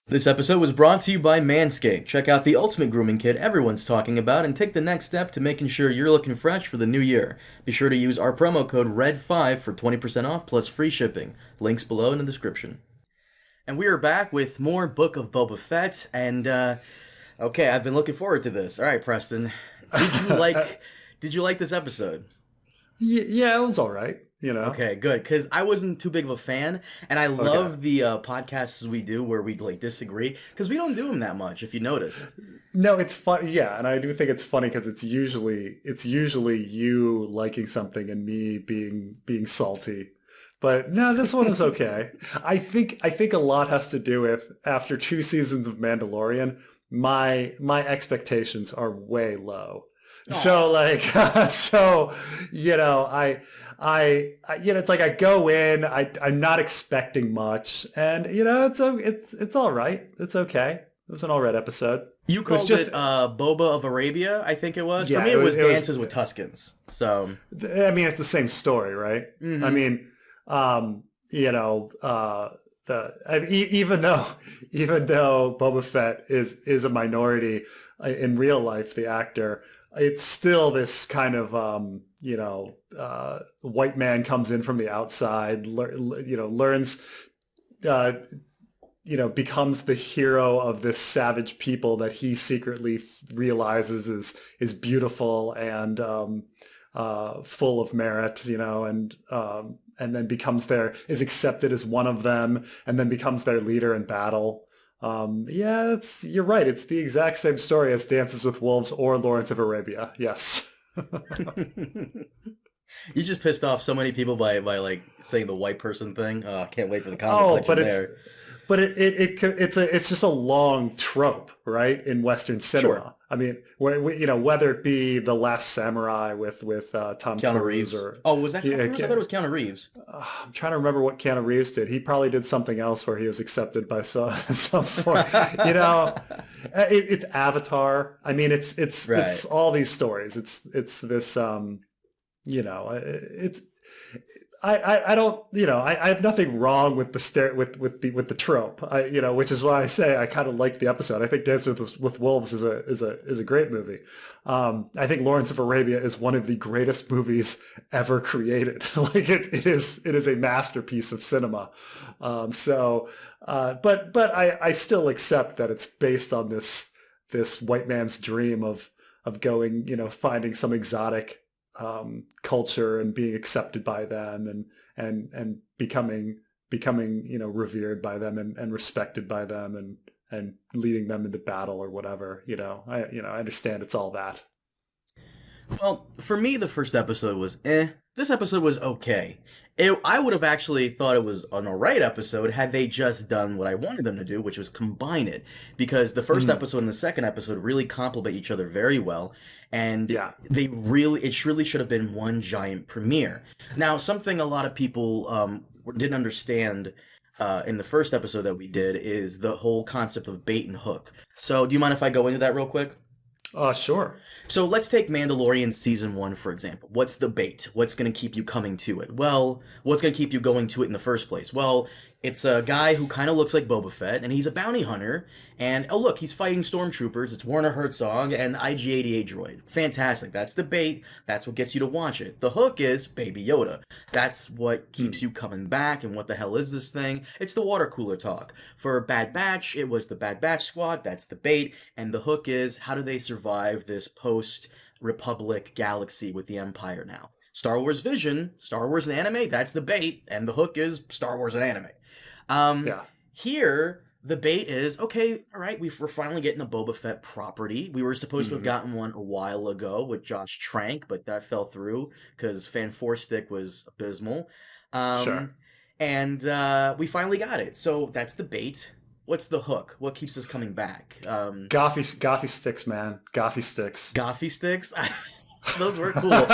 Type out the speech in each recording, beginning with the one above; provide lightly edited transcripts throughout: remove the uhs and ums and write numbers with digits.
This episode was brought to you by Manscaped. Check out the ultimate grooming kit everyone's talking about and take the next step to making sure you're looking fresh for the new year. Be sure to use our promo code RED5 for 20% off plus free shipping. Links below in the description. And we are back with more Book of Boba Fett, and okay, I've been looking forward to this. All right, Preston, did you like did you like this episode? Yeah, it was all right. You know. Okay, good, because I wasn't too big of a fan, and I Okay. love the podcasts we do where we like disagree, because we don't do them that much, if you noticed. No, it's fun. Yeah, and I do think it's funny because it's usually you liking something and me being salty. But no, this one is okay. I think a lot has to do with after 2 seasons of Mandalorian, my expectations are way low. So Aw. like so you know, it's like I go in, I'm not expecting much, and it's all right. It's okay. It was an all right episode. You It was called just it Boba of Arabia, I think it was. For yeah, me, it was it was Dances with Tuscans. So, I mean, it's the same story, right? I hmm mean, you know, even though Boba Fett is a minority in real life, the actor, it's still this kind of white man comes in from the outside, learns. Uh, becomes the hero of this savage people that he secretly realizes is beautiful and full of merit, and then is accepted as one of them, and then becomes their leader in battle. Yeah, you're right. It's the exact same story as Dances with Wolves or Lawrence of Arabia. Yes. you just pissed off so many people by like saying the white person thing. Oh, I can't wait for the comment Oh, section there. but it's just a long trope, right? In Western Sure, cinema. I mean, whether it be The Last Samurai with Tom Keanu Cruise Reeves. or Oh, was that Tom yeah, Cruise? I thought it was Keanu Reeves. I'm trying to remember what Keanu Reeves did. He probably did something else where he was accepted by some form. You know, it's Avatar. I mean, Right. it's all these stories. It's this it's I don't I have nothing wrong with the with the trope, which is why I say I kind of like the episode. I think Dance with Wolves is a great movie. I think Lawrence of Arabia is one of the greatest movies ever created. Like it is a masterpiece of cinema. But I still accept that it's based on this white man's dream of going, finding some exotic culture and being accepted by them and becoming revered by them and respected by them and leading them into battle or whatever. I understand it's all that. Well, for me, the first episode was eh. This episode was okay. I would have actually thought it was an alright episode had they just done what I wanted them to do, which was combine it. Because the first Mm, episode and the second episode really complement each other very well, and yeah. it really should have been one giant premiere. Now, something a lot of people didn't understand in the first episode that we did is the whole concept of bait and hook. So, do you mind if I go into that real quick? Sure. So let's take Mandalorian season one, for example. What's the bait? What's going to keep you coming to it? Well, what's going to keep you going to it in the first place? Well, it's a guy who kind of looks like Boba Fett, and he's a bounty hunter. And oh, look, he's fighting stormtroopers. It's Werner Herzog and IG-88 droid. Fantastic. That's the bait. That's what gets you to watch it. The hook is Baby Yoda. That's what keeps Mm, you coming back. And what the hell is this thing? It's the water cooler talk. For Bad Batch, it was the Bad Batch squad. That's the bait. And the hook is how do they survive this post Republic galaxy with the Empire now? Star Wars Vision, Star Wars and anime, that's the bait, and the hook is Star Wars and anime. Um, yeah. Here, the bait is okay, all right, we're finally getting a Boba Fett property. We were supposed to have Hmm. gotten one a while ago with Josh Trank, but that fell through because Fan Four Stick was abysmal. Sure. Um, and we finally got it. So that's the bait. What's the hook? What keeps us coming back? Goffy sticks, man. Goffy sticks. Goffy sticks? Those were cool.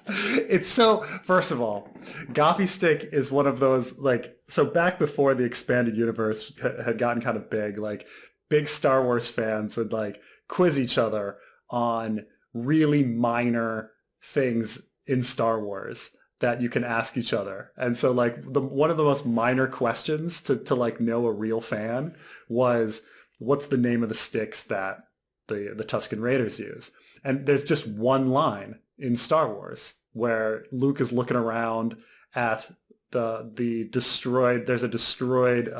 It's so, first of all, Goffy Stick is one of those, like, so back before the expanded universe had gotten kind of big, like, big Star Wars fans would, like, quiz each other on really minor things in Star Wars. that you can ask each other. And so like one of the most minor questions to like know a real fan was, what's the name of the sticks that the Tuscan Raiders use? And there's just one line in Star Wars where Luke is looking around at the destroyed, there's a destroyed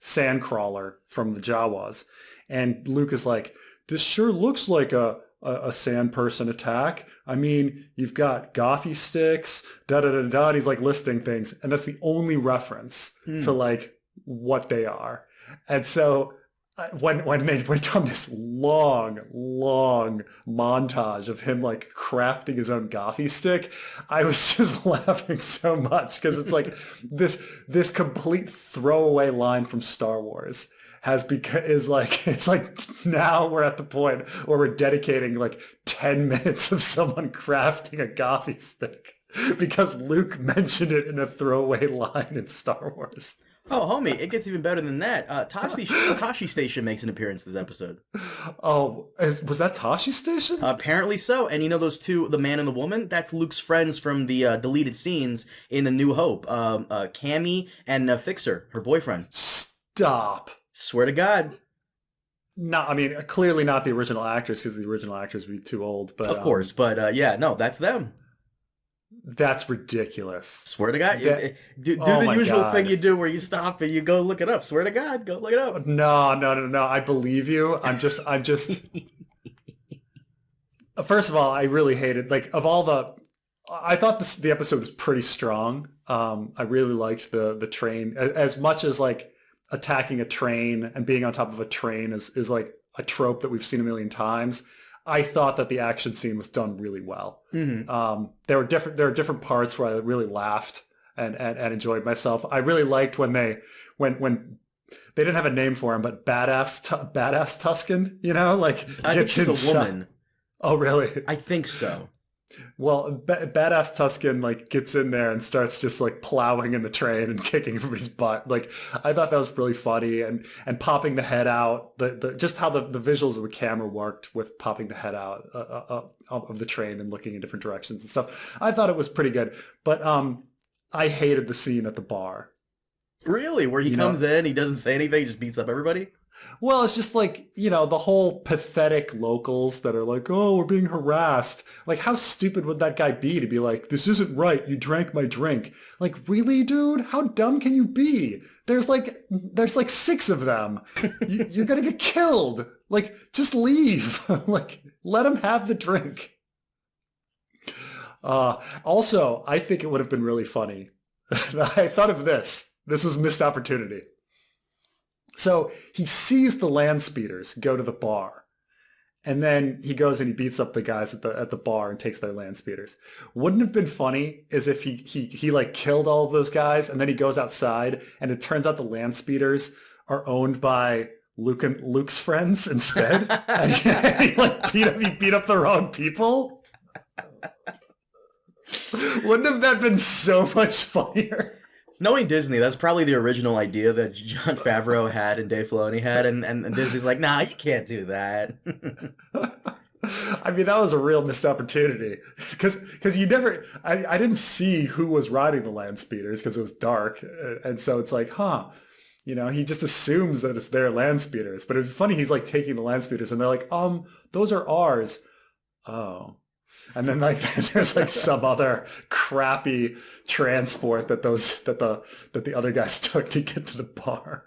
sandcrawler from the Jawas. And Luke is like, this sure looks like a sand person attack. I mean, you've got gothy sticks, da-da-da-da. He's like listing things. And that's the only reference to like what they are. And so when they went on this long montage of him like crafting his own gothy stick, I was just laughing so much because it's like this complete throwaway line from Star Wars it's like now we're at the point where we're dedicating like 10 minutes of someone crafting a gothy stick because Luke mentioned it in a throwaway line in Star Wars. Oh, homie, it gets even better than that. Tashi Station makes an appearance this episode. Oh, was that Tashi Station? Apparently so. And you know those two, the man and the woman? That's Luke's friends from the deleted scenes in The New Hope. Cammy and Fixer, her boyfriend. Stop. Swear to God. No, I mean, clearly not the original actors because the original actors would be too old. But of course, but yeah, no, that's them. That's ridiculous. Swear to God. Do the usual thing you do where you stop and you go look it up. Swear to God, go look it up. No. I believe you. I'm just. First of all, I really hated, like, of all I thought the episode was pretty strong. I really liked the train as much as like attacking a train and being on top of a train is like a trope that we've seen a million times. I thought that the action scene was done really well. Mm-hmm. There were different parts where I really laughed and enjoyed myself. I really liked when they didn't have a name for him, but badass Tuscan, you know, like I think she's a woman. Oh, really? I think so. Well, badass Tuscan like gets in there and starts just like plowing in the train and kicking everybody's butt. Like I thought that was really funny and popping the head out. The just how the visuals of the camera worked with popping the head out of the train and looking in different directions and stuff. I thought it was pretty good. But I hated the scene at the bar. Really? Where he comes in, he doesn't say anything, he just beats up everybody? Well, it's just like, you know, the whole pathetic locals that are like, oh, we're being harassed. Like, how stupid would that guy be to be like, this isn't right, you drank my drink. Like, really, dude? How dumb can you be? There's like 6 of them. You're going to get killed. Like, just leave. Like, let him have the drink. Also, I think it would have been really funny. I thought of this. This was a missed opportunity. So he sees the land speeders go to the bar, and then he goes and he beats up the guys at the bar and takes their land speeders. Wouldn't have been funny as if he like killed all of those guys, and then he goes outside and it turns out the land speeders are owned by Luke's friends instead, and he like beat up the wrong people. Wouldn't have that been so much funnier? Knowing Disney, that's probably the original idea that Jon Favreau had and Dave Filoni had, and Disney's like, nah, you can't do that. I mean, that was a real missed opportunity because you never, I didn't see who was riding the land speeders because it was dark, and so it's like, you know, he just assumes that it's their land speeders. But it's funny, he's like taking the land speeders, and they're like, those are ours. Oh. And then like there's like some other crappy transport that the other guys took to get to the bar.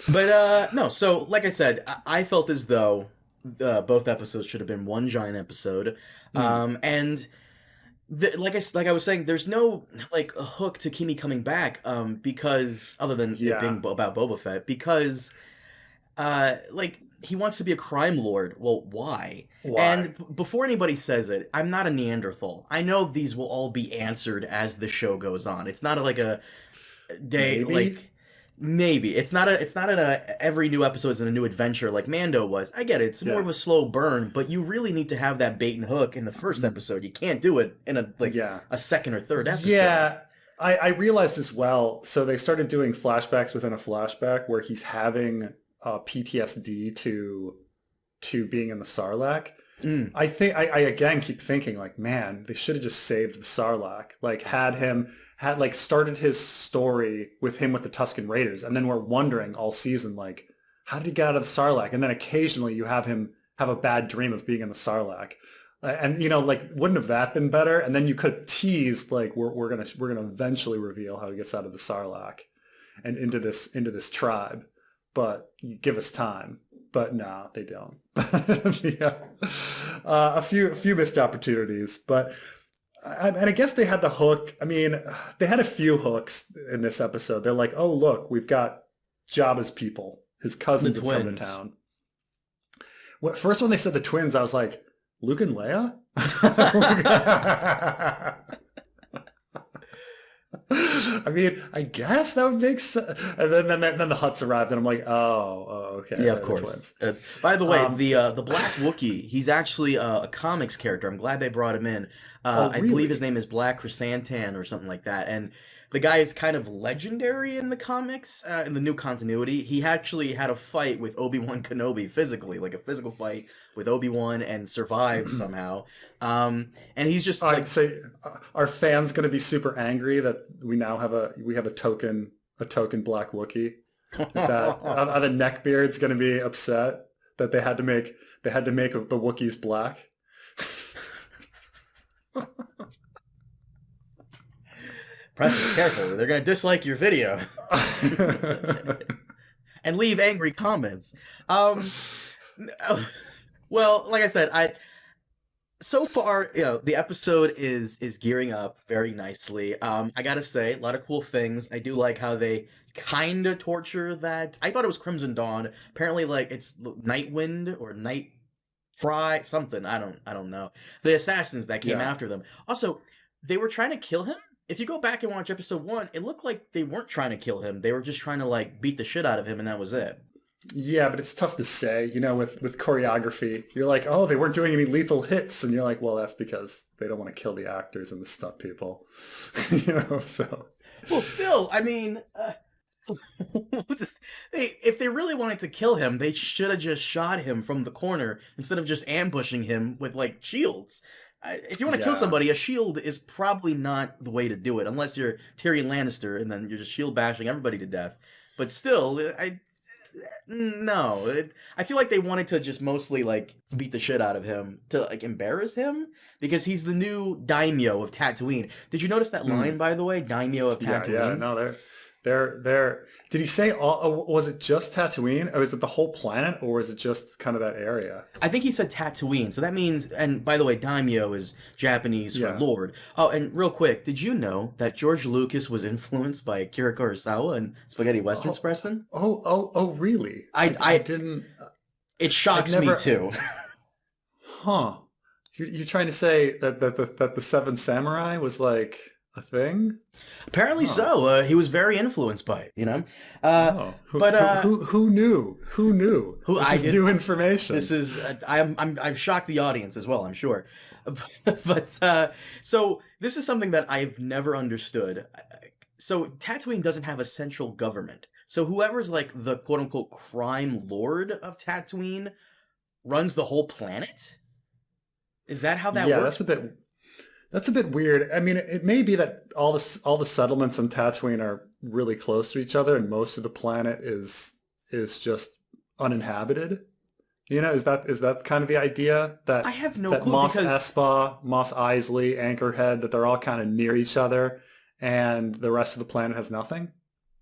But no, so like I said, I felt as though both episodes should have been one giant episode, and like I was saying, there's no like a hook to Kimi coming back, because other than it being about Boba Fett, because like he wants to be a crime lord. Well, why? And before anybody says it, I'm not a Neanderthal. I know these will all be answered as the show goes on. It's not like a day like. Maybe it's not every new episode is in a new adventure like Mando was. I get it; it's more of a slow burn, but you really need to have that bait and hook in the first episode. You can't do it in a second or third episode. Yeah, I realized as well. So they started doing flashbacks within a flashback where he's having PTSD to being in the Sarlacc, I think I again keep thinking like, man, they should have just saved the Sarlacc. Like had like started his story with him with the Tuscan Raiders, and then we're wondering all season like, how did he get out of the Sarlacc? And then occasionally you have him have a bad dream of being in the Sarlacc. And like, wouldn't have that been better? And then you could have teased like we're gonna eventually reveal how he gets out of the Sarlacc and into this tribe, but you give us time. But no, they don't. Yeah. A few missed opportunities, but and I guess they had the hook. I mean, they had a few hooks in this episode. They're like, oh look, we've got Jabba's people, his cousins have come to town. First when they said the twins, I was like, Luke and Leia? I mean, I guess that would make sense. And then the Hutts arrived, and I'm like, okay. Yeah, of course. By the way, the Black Wookiee, he's actually a comics character. I'm glad they brought him in. Really? I believe his name is Black Chrysantan or something like that. And the guy is kind of legendary in the comics, in the new continuity. He actually had a fight with Obi-Wan Kenobi physically, like a physical fight with Obi-Wan, and survived somehow. And he's just I'd say, are fans going to be super angry that we now have a token Black Wookiee? That are the neckbeards going to be upset that they had to make the Wookiees black? Preston, careful. They're going to dislike your video. And leave angry comments. Well, like I said, so far, the episode is gearing up very nicely. I gotta say, a lot of cool things. I do like how they kind of torture that. I thought it was Crimson Dawn. Apparently, like, it's Nightwind or Night Fry, something. I don't know. The assassins that came after them. Also, they were trying to kill him. If you go back and watch episode 1, it looked like they weren't trying to kill him. They were just trying to, like, beat the shit out of him, and that was it. Yeah, but it's tough to say, with choreography. You're like, oh, they weren't doing any lethal hits. And you're like, well, that's because they don't want to kill the actors and the stunt people. So. Well, still, I mean, if they really wanted to kill him, they should have just shot him from the corner instead of just ambushing him with, like, shields. If you want to kill somebody, a shield is probably not the way to do it, unless you're Tyrion Lannister and then you're just shield bashing everybody to death. But still, I feel like they wanted to just mostly, like, beat the shit out of him to, like, embarrass him because he's the new daimyo of Tatooine. Did you notice that line, by the way? Daimyo of Tatooine? Yeah, no, they're. Did he say was it just Tatooine, or is it the whole planet, or is it just kind of that area? I think he said Tatooine, so that means. And by the way, daimyo is Japanese for lord. Oh, and real quick, did you know that George Lucas was influenced by Akira Kurosawa and spaghetti westerns, Preston? Oh, really? I didn't. It shocks me too. Huh? You're trying to say that the Seven Samurai was like a thing? Apparently so. He was very influenced by it, Who knew? Who knew? This is new information. This is I've shocked the audience as well, I'm sure. But so this is something that I've never understood. So Tatooine doesn't have a central government. So whoever's like the quote unquote crime lord of Tatooine runs the whole planet? Is that how that works? Yeah, that's a bit weird. I mean, it may be that all the settlements in Tatooine are really close to each other, and most of the planet is just uninhabited. Is that kind of the idea that I have no clue Mos because Espa, Mos Eisley, Anchorhead, that they're all kind of near each other, and the rest of the planet has nothing?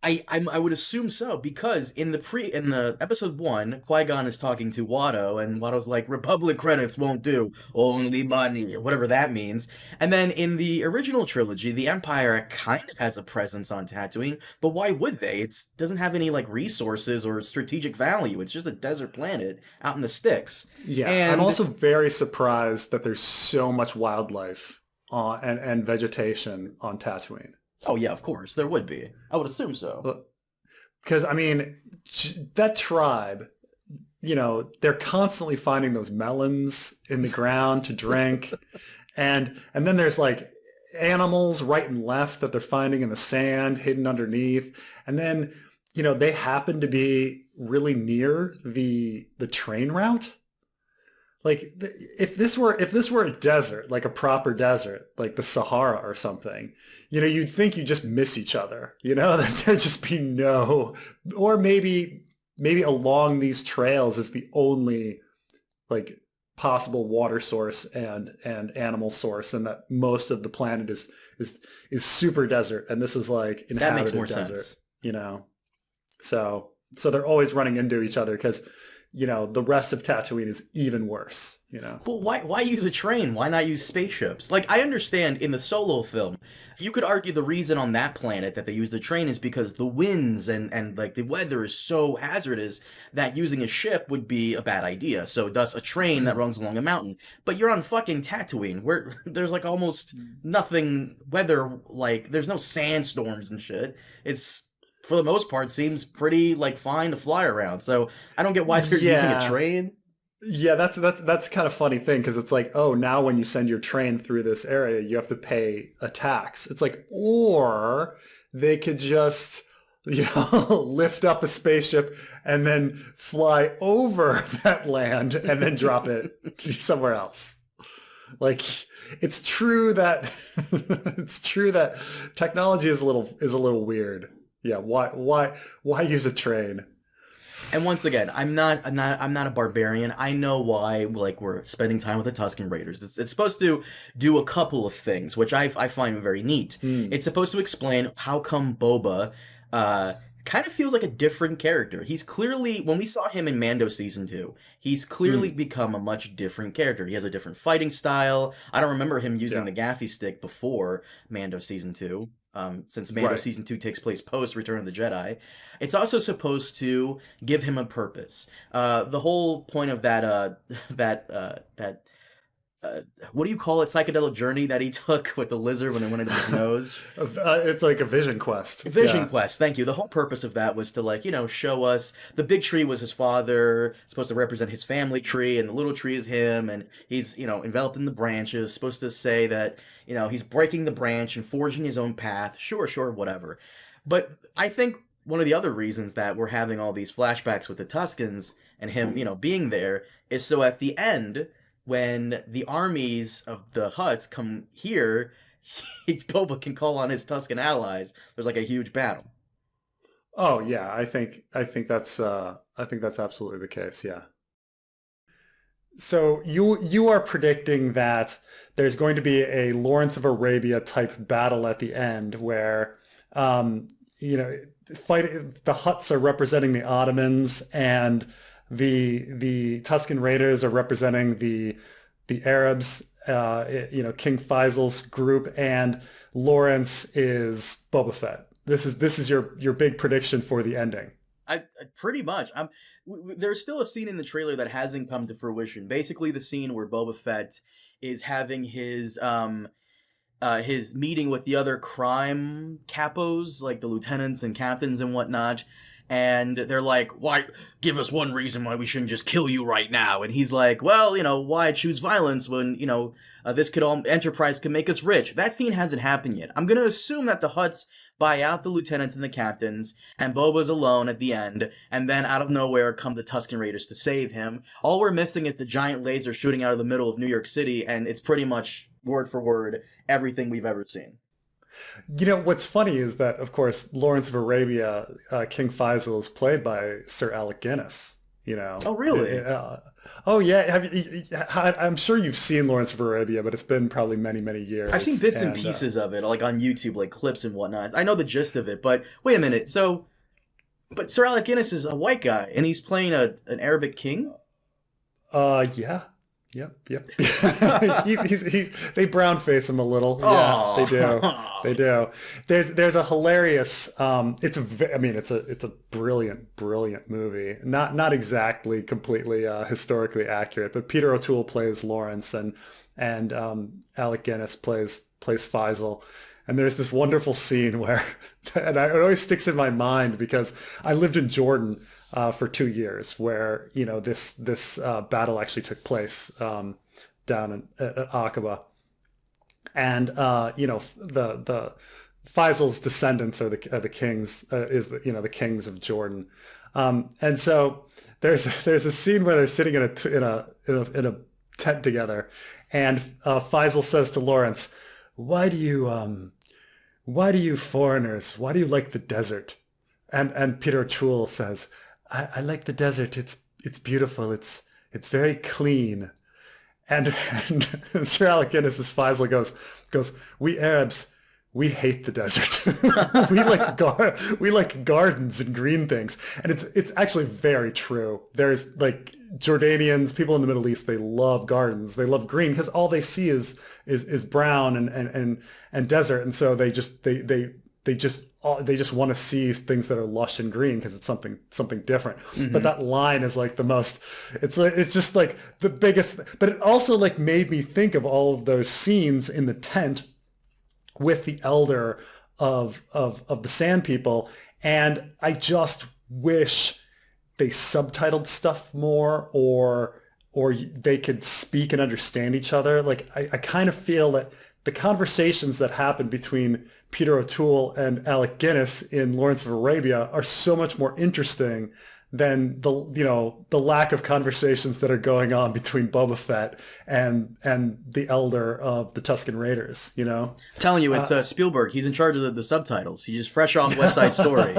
I would assume so, because in the episode 1, Qui-Gon is talking to Watto, and Watto's like, Republic credits won't do, only money, whatever that means. And then in the original trilogy, the Empire kind of has a presence on Tatooine, but why would they? It doesn't have any like resources or strategic value. It's just a desert planet out in the sticks. Yeah, and I'm also very surprised that there's so much wildlife and vegetation on Tatooine. Oh, yeah, of course. There would be. I would assume so. Because, I mean, that tribe, they're constantly finding those melons in the ground to drink. and then there's, like, animals right and left that they're finding in the sand, hidden underneath. And then, they happen to be really near the train route. Like if this were a desert, like a proper desert, like the Sahara or something, you'd think you just miss each other, that there'd just be no, or maybe along these trails is the only like possible water source and animal source, and that most of the planet is super desert, and this is like That makes inhabited more desert, sense. So they're always running into each other because the rest of Tatooine is even worse. But why use a train? Why not use spaceships? Like, I understand in the Solo film, you could argue the reason on that planet that they used a train is because the winds and like the weather is so hazardous that using a ship would be a bad idea. So thus a train that runs along a mountain. But you're on fucking Tatooine where there's like almost nothing weather, like there's no sandstorms and shit. It's for the most part seems pretty like fine to fly around. So I don't get why they're using a train. Yeah, that's kind of funny thing because it's like, oh, now when you send your train through this area, you have to pay a tax. It's like, or they could just, lift up a spaceship and then fly over that land and then drop it somewhere else. Like, it's true that it's true that technology is a little weird. Yeah, why use a train? And once again, I'm not a barbarian. I know why, like, we're spending time with the Tuscan Raiders. It's supposed to do a couple of things, which I find very neat. It's supposed to explain how come Boba kind of feels like a different character. He's clearly, when we saw him in Mando Season 2, he's clearly become a much different character. He has a different fighting style. I don't remember him using the gaffy stick before Mando Season 2. Since Mando Season 2 takes place post Return of the Jedi. It's also supposed to give him a purpose. The whole point of that what do you call it, psychedelic journey that he took with the lizard when it went into his nose? It's like a vision quest. Vision quest, thank you. The whole purpose of that was to, like, show us the big tree was his father, supposed to represent his family tree, and the little tree is him, and he's, enveloped in the branches, supposed to say that, he's breaking the branch and forging his own path. Sure, whatever. But I think one of the other reasons that we're having all these flashbacks with the Tuscans and him, being there is so at the end, when the armies of the Hutts come here, Boba can call on his Tuscan allies. There's like a huge battle. Oh yeah, I think that's absolutely the case. Yeah. So you are predicting that there's going to be a Lawrence of Arabia type battle at the end where, fight the Hutts are representing the Ottomans and the Tuscan Raiders are representing the Arabs, King Faisal's group, and Lawrence is Boba Fett. This is your big prediction for the ending. I pretty much. There's still a scene in the trailer that hasn't come to fruition. Basically, the scene where Boba Fett is having his meeting with the other crime capos, like the lieutenants and captains and whatnot. And they're like, why, give us one reason why we shouldn't just kill you right now. And he's like, well, why choose violence when, this Enterprise can make us rich. That scene hasn't happened yet. I'm going to assume that the Hutts buy out the lieutenants and the captains, and Boba's alone at the end, and then out of nowhere come the Tuscan Raiders to save him. All we're missing is the giant laser shooting out of the middle of New York City, and it's pretty much, word for word, everything we've ever seen. What's funny is that, of course, Lawrence of Arabia, King Faisal, is played by Sir Alec Guinness. Oh, really? Oh, yeah. I'm sure you've seen Lawrence of Arabia, but it's been probably many, many years. I've seen bits and pieces of it, like on YouTube, like clips and whatnot. I know the gist of it, but wait a minute. But Sir Alec Guinness is a white guy, and he's playing an Arabic king? Yeah. Yep. They brown face him a little. Yeah, they do. There's a hilarious. It's a brilliant movie. Not exactly completely historically accurate, but Peter O'Toole plays Lawrence and Alec Guinness plays Faisal. And there's this wonderful scene where, and it always sticks in my mind because I lived in Jordan for 2 years, where this battle actually took place down at Aqaba, and the Faisal's descendants are the kings, the kings of Jordan, and so there's a scene where they're sitting in a tent together, and Faisal says to Lawrence, "Why do you foreigners? Why do you like the desert?" And Peter O'Toole says, I like the desert. It's beautiful. It's very clean." And Sir Alec Guinness as Faisal goes, "We Arabs, we hate the desert. we like gardens and green things." And it's actually very true. There's like Jordanians, people in the Middle East, they love gardens. They love green because all they see is brown and desert, and so they just want to see things that are lush and green because it's something different. But that line is like the most. It's just like the biggest. But it also like made me think of all of those scenes in the tent with the elder of the Sand People, and I just wish they subtitled stuff more, or they could speak and understand each other. Like I kind of feel that the conversations that happen between Peter O'Toole and Alec Guinness in Lawrence of Arabia are so much more interesting than the lack of conversations that are going on between Boba Fett and the elder of the Tuscan Raiders. I'm telling you, it's Spielberg. He's in charge of the subtitles. He's just fresh off West Side Story.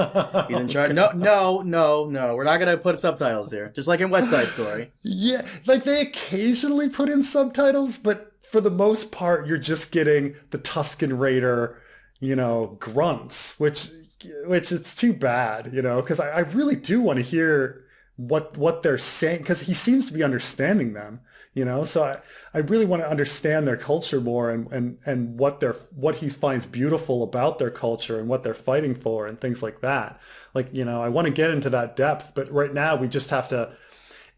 He's in charge. No. We're not gonna put subtitles here, just like in West Side Story. Yeah, like they occasionally put in subtitles, but for the most part, you're just getting the Tuscan Raider, grunts, which it's too bad, because I really do want to hear what they're saying, because he seems to be understanding them, so I really want to understand their culture more and what he finds beautiful about their culture and what they're fighting for and things like that. Like, I want to get into that depth, but right now we just have to,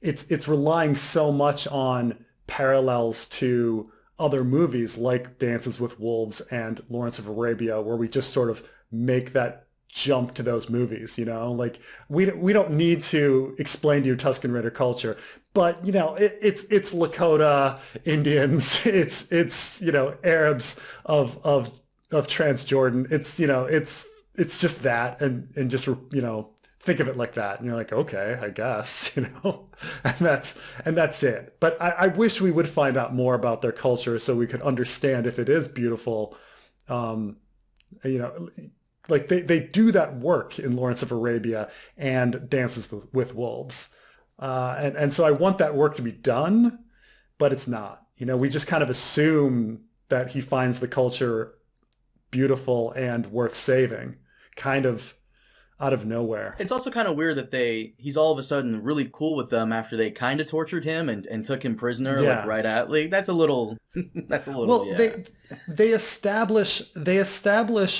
it's relying so much on parallels to other movies like Dances with Wolves and Lawrence of Arabia, where we just sort of make that jump to those movies, like we don't need to explain to you Tuscan Raider culture, but it's Lakota Indians, it's Arabs of Transjordan, it's just that, and just think of it like that, and you're like, okay, I guess, and that's it. But I wish we would find out more about their culture so we could understand if it is beautiful. Like they do that work in Lawrence of Arabia and Dances with Wolves. And so I want that work to be done, but it's not. We just kind of assume that he finds the culture beautiful and worth saving, kind of out of nowhere. It's also kind of weird that he's all of a sudden really cool with them after they kind of tortured him and took him prisoner, like right at, like that's a little well, yeah. They establish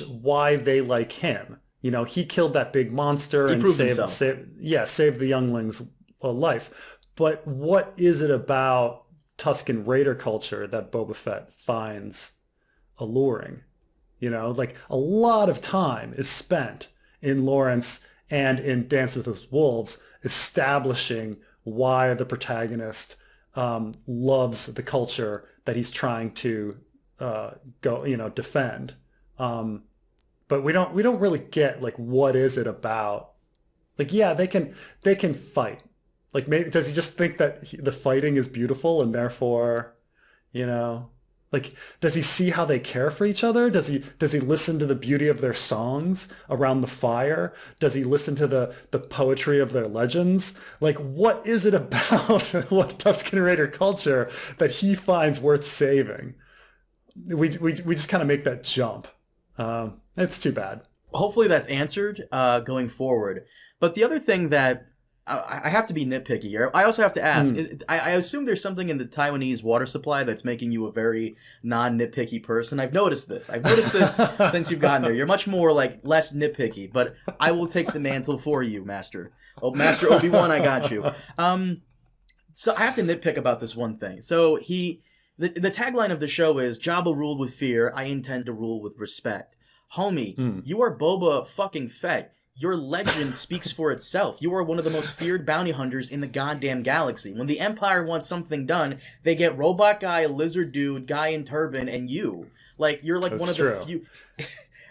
why they like him. He killed that big monster and saved the youngling's life. But what is it about Tuscan Raider culture that Boba Fett finds alluring? Like a lot of time is spent in Lawrence and in Dances with Wolves establishing why the protagonist loves the culture that he's trying to defend. But we don't really get like what is it about. Like, yeah, they can fight. Like, maybe does he just think that the fighting is beautiful and therefore, like, does he see how they care for each other? Does he listen to the beauty of their songs around the fire? Does he listen to the poetry of their legends? Like, what is it about what Tuscan Raider culture that he finds worth saving? We just kind of make that jump. It's too bad. Hopefully that's answered going forward. But the other thing that I have to be nitpicky here. I also have to ask, I assume there's something in the Taiwanese water supply that's making you a very non-nitpicky person. I've noticed this since you've gotten there. You're much more less nitpicky, but I will take the mantle for you, Master. Oh, Master Obi-Wan, I got you. So I have to nitpick about this one thing. So the tagline of the show is, Jabba ruled with fear, I intend to rule with respect. Homie, you are Boba fucking Fett. Your legend speaks for itself. You are one of the most feared bounty hunters in the goddamn galaxy. When the Empire wants something done, they get robot guy, lizard dude, guy in turban, and you. Like, you're like one of the few...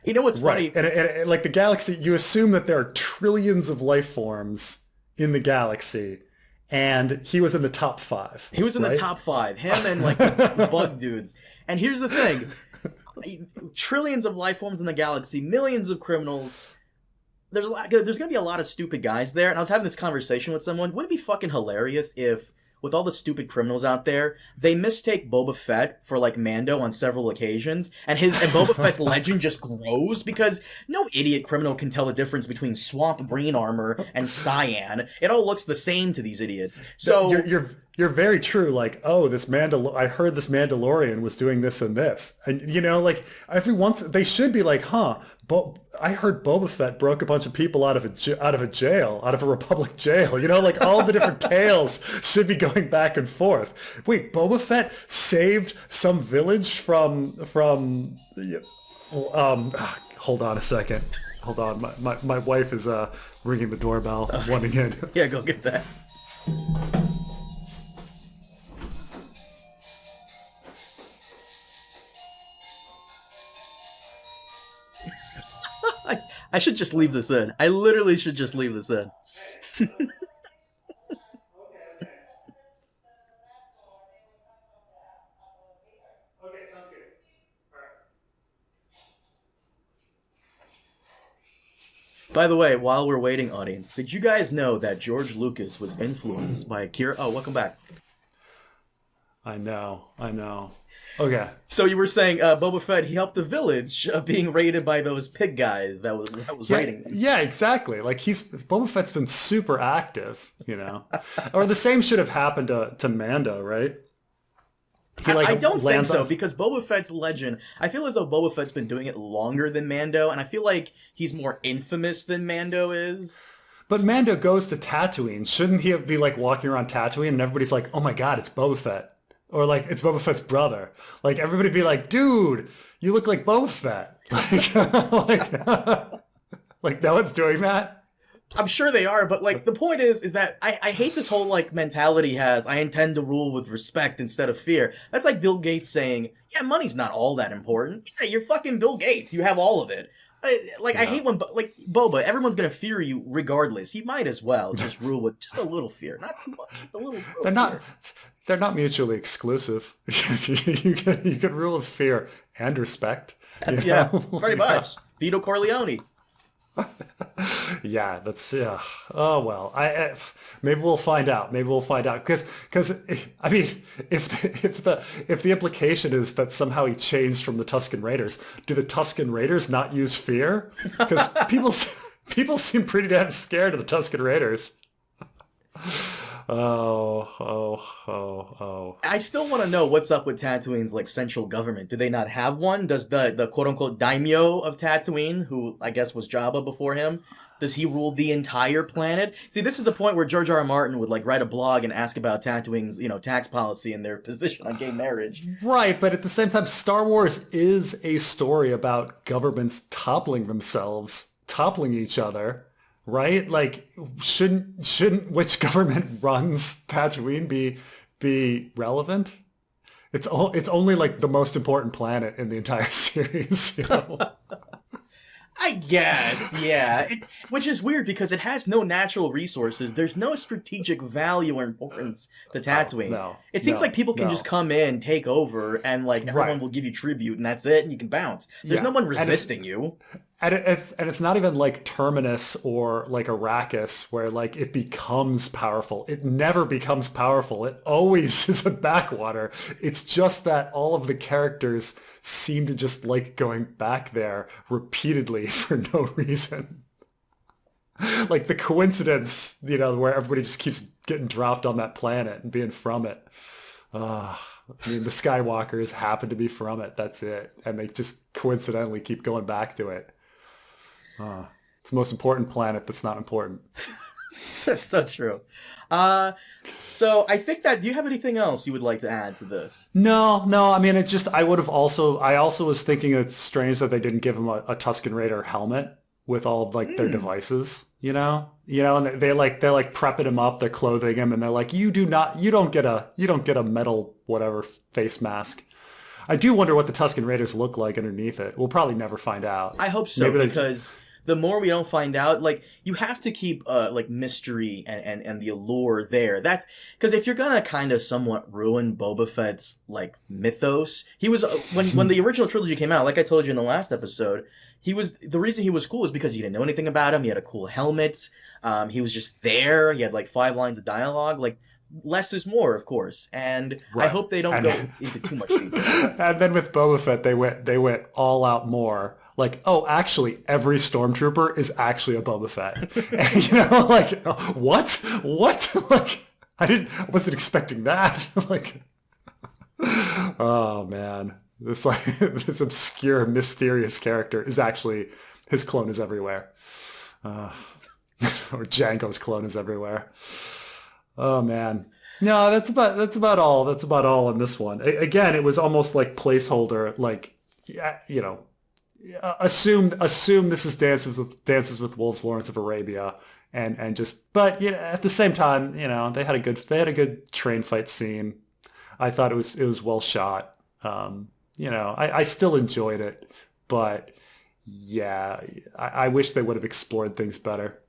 You know what's funny? And like the galaxy, you assume that there are trillions of life forms in the galaxy, and he was in the top 5. He was in the top 5. Him and like bug dudes. And here's the thing: trillions of life forms in the galaxy, millions of criminals. There's gonna be a lot of stupid guys there. And I was having this conversation with someone. Wouldn't it be fucking hilarious if, with all the stupid criminals out there, they mistake Boba Fett for like Mando on several occasions, and Boba Fett's legend just grows because no idiot criminal can tell the difference between swamp green armor and cyan. It all looks the same to these idiots. So you're very true. Like, oh, I heard this Mandalorian was doing this and this, and like every once they should be like, huh? But I heard Boba Fett broke a bunch of people out of a Republic jail. Like all the different tales should be going back and forth. Wait, Boba Fett saved some village from. Hold on a second. Hold on, my wife is ringing the doorbell, wanting in. Yeah, go get that. I should just leave this in. I literally should just leave this in. Okay. Okay, sounds good. All right. By the way, while we're waiting, audience, did you guys know that George Lucas was influenced by Akira? Oh, welcome back. I know. Okay. So you were saying Boba Fett, he helped the village being raided by those pig guys that was raiding them. Yeah, exactly. Like Boba Fett's been super active, Or the same should have happened to Mando, right? I don't think so, because Boba Fett's legend, I feel as though Boba Fett's been doing it longer than Mando, and I feel like he's more infamous than Mando is. But Mando goes to Tatooine. Shouldn't he be like walking around Tatooine and everybody's like, oh my god, it's Boba Fett? Or like, it's Boba Fett's brother. Like, everybody be like, dude, you look like Boba Fett. Like no one's doing that? I'm sure they are, but like the point is that I hate this whole like mentality he has, I intend to rule with respect instead of fear. That's like Bill Gates saying, yeah, money's not all that important. Yeah, you're fucking Bill Gates. You have all of it. I hate when, like, Boba, everyone's going to fear you regardless. You might as well just rule with just a little fear. Not too much, just a little fear. They're not mutually exclusive. you can rule with fear and respect. Yeah, pretty much. Vito Corleone. Yeah, that's oh well. Maybe we'll find out. Because I mean, if the implication is that somehow he changed from the Tuscan Raiders, do the Tuscan Raiders not use fear? Because people seem pretty damn scared of the Tuscan Raiders. Oh. I still want to know what's up with Tatooine's like central government. Do they not have one? Does the quote unquote daimyo of Tatooine, who I guess was Jabba before him, does he rule the entire planet? See, this is the point where George R. R. Martin would like write a blog and ask about Tatooine's, tax policy and their position on gay marriage. Right, but at the same time, Star Wars is a story about governments toppling themselves, toppling each other. Right? Like, shouldn't which government runs Tatooine be relevant? It's only like the most important planet in the entire series, I guess, yeah. Which is weird because it has no natural resources. There's no strategic value or importance to Tatooine. It seems like people can just come in, take over, and like everyone will give you tribute, and that's it, and you can bounce. There's no one resisting you. And it's not even like Terminus or like Arrakis where like it becomes powerful. It never becomes powerful. It always is a backwater. It's just that all of the characters seem to just like going back there repeatedly for no reason. Like the coincidence, where everybody just keeps getting dropped on that planet and being from it. I mean, the Skywalkers happen to be from it. That's it. And they just coincidentally keep going back to it. It's the most important planet that's not important. That's so true. So I think that, do you have anything else you would like to add to this? No. I mean, I also was thinking it's strange that they didn't give him a Tuscan Raider helmet with all of like their devices, and they're prepping him up, they're clothing him, and they're like, you don't get a metal whatever face mask. I do wonder what the Tuscan Raiders look like underneath it. We'll probably never find out. I hope so, because the more we don't find out. Like, you have to keep like mystery and the allure there. That's because if you're gonna kind of somewhat ruin Boba Fett's like mythos, he was when the original trilogy came out. Like I told you in the last episode, the reason he was cool was because you didn't know anything about him. He had a cool helmet. He was just there. He had like 5 lines of dialogue. Like, less is more, of course, and right. I hope they don't go into too much detail. And then with Boba Fett, they went all out more. Like, oh, actually, every stormtrooper is actually a Boba Fett. And, you know, like, what? Like, I wasn't expecting that. Like, oh man, this like this obscure, mysterious character is actually his clone is everywhere, or Jango's clone is everywhere. Oh man, no, that's about all in this one. Again, it was almost like placeholder, like, you know, assume this is Dances with Wolves, Lawrence of Arabia, and just, but you know, at the same time, you know, they had a good train fight scene. I thought it was well shot. You know, I still enjoyed it, but yeah, I wish they would have explored things better.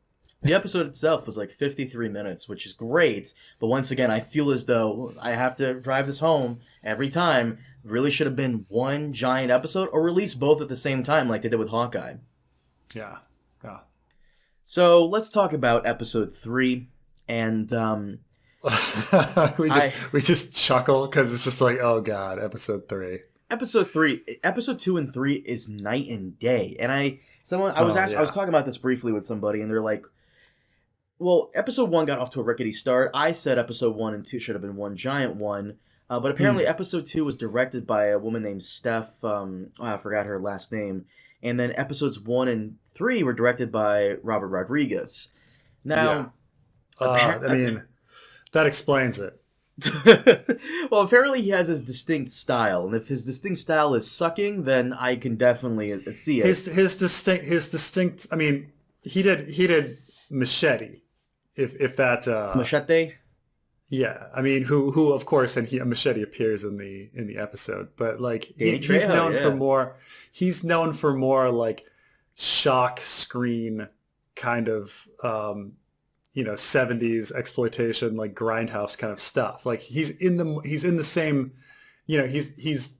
The episode itself was like 53 minutes, which is great. But once again, I feel as though I have to drive this home every time. Really should have been one giant episode, or release both at the same time like they did with Hawkeye. Yeah. So let's talk about episode 3. And we just chuckle because it's just like, oh god, episode 3. Episode 2 and 3 is night and day. And I was talking about this briefly with somebody, and they're like, well, episode 1 got off to a rickety start. I said episode 1 and 2 should have been one giant one. But apparently episode 2 was directed by a woman named Steph. I forgot her last name. And then episodes 1 and 3 were directed by Robert Rodriguez. Now, I mean, that explains it. Well, apparently he has his distinct style, and if his distinct style is sucking, then I can definitely see it. His distinct. I mean, he did Machete. If that Machete. Yeah, I mean, who of course, and Machete appears in the episode, but like he's known for more like shock screen kind of 70s exploitation, like grindhouse kind of stuff. Like he's in the same, you know, he's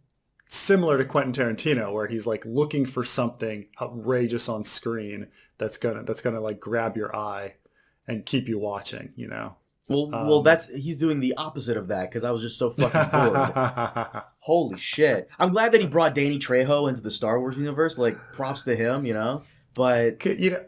similar to Quentin Tarantino, where he's like looking for something outrageous on screen that's gonna like grab your eye and keep you watching, you know. Well, he's doing the opposite of that, because I was just so fucking bored. Holy shit! I'm glad that he brought Danny Trejo into the Star Wars universe. Like, props to him, you know. But there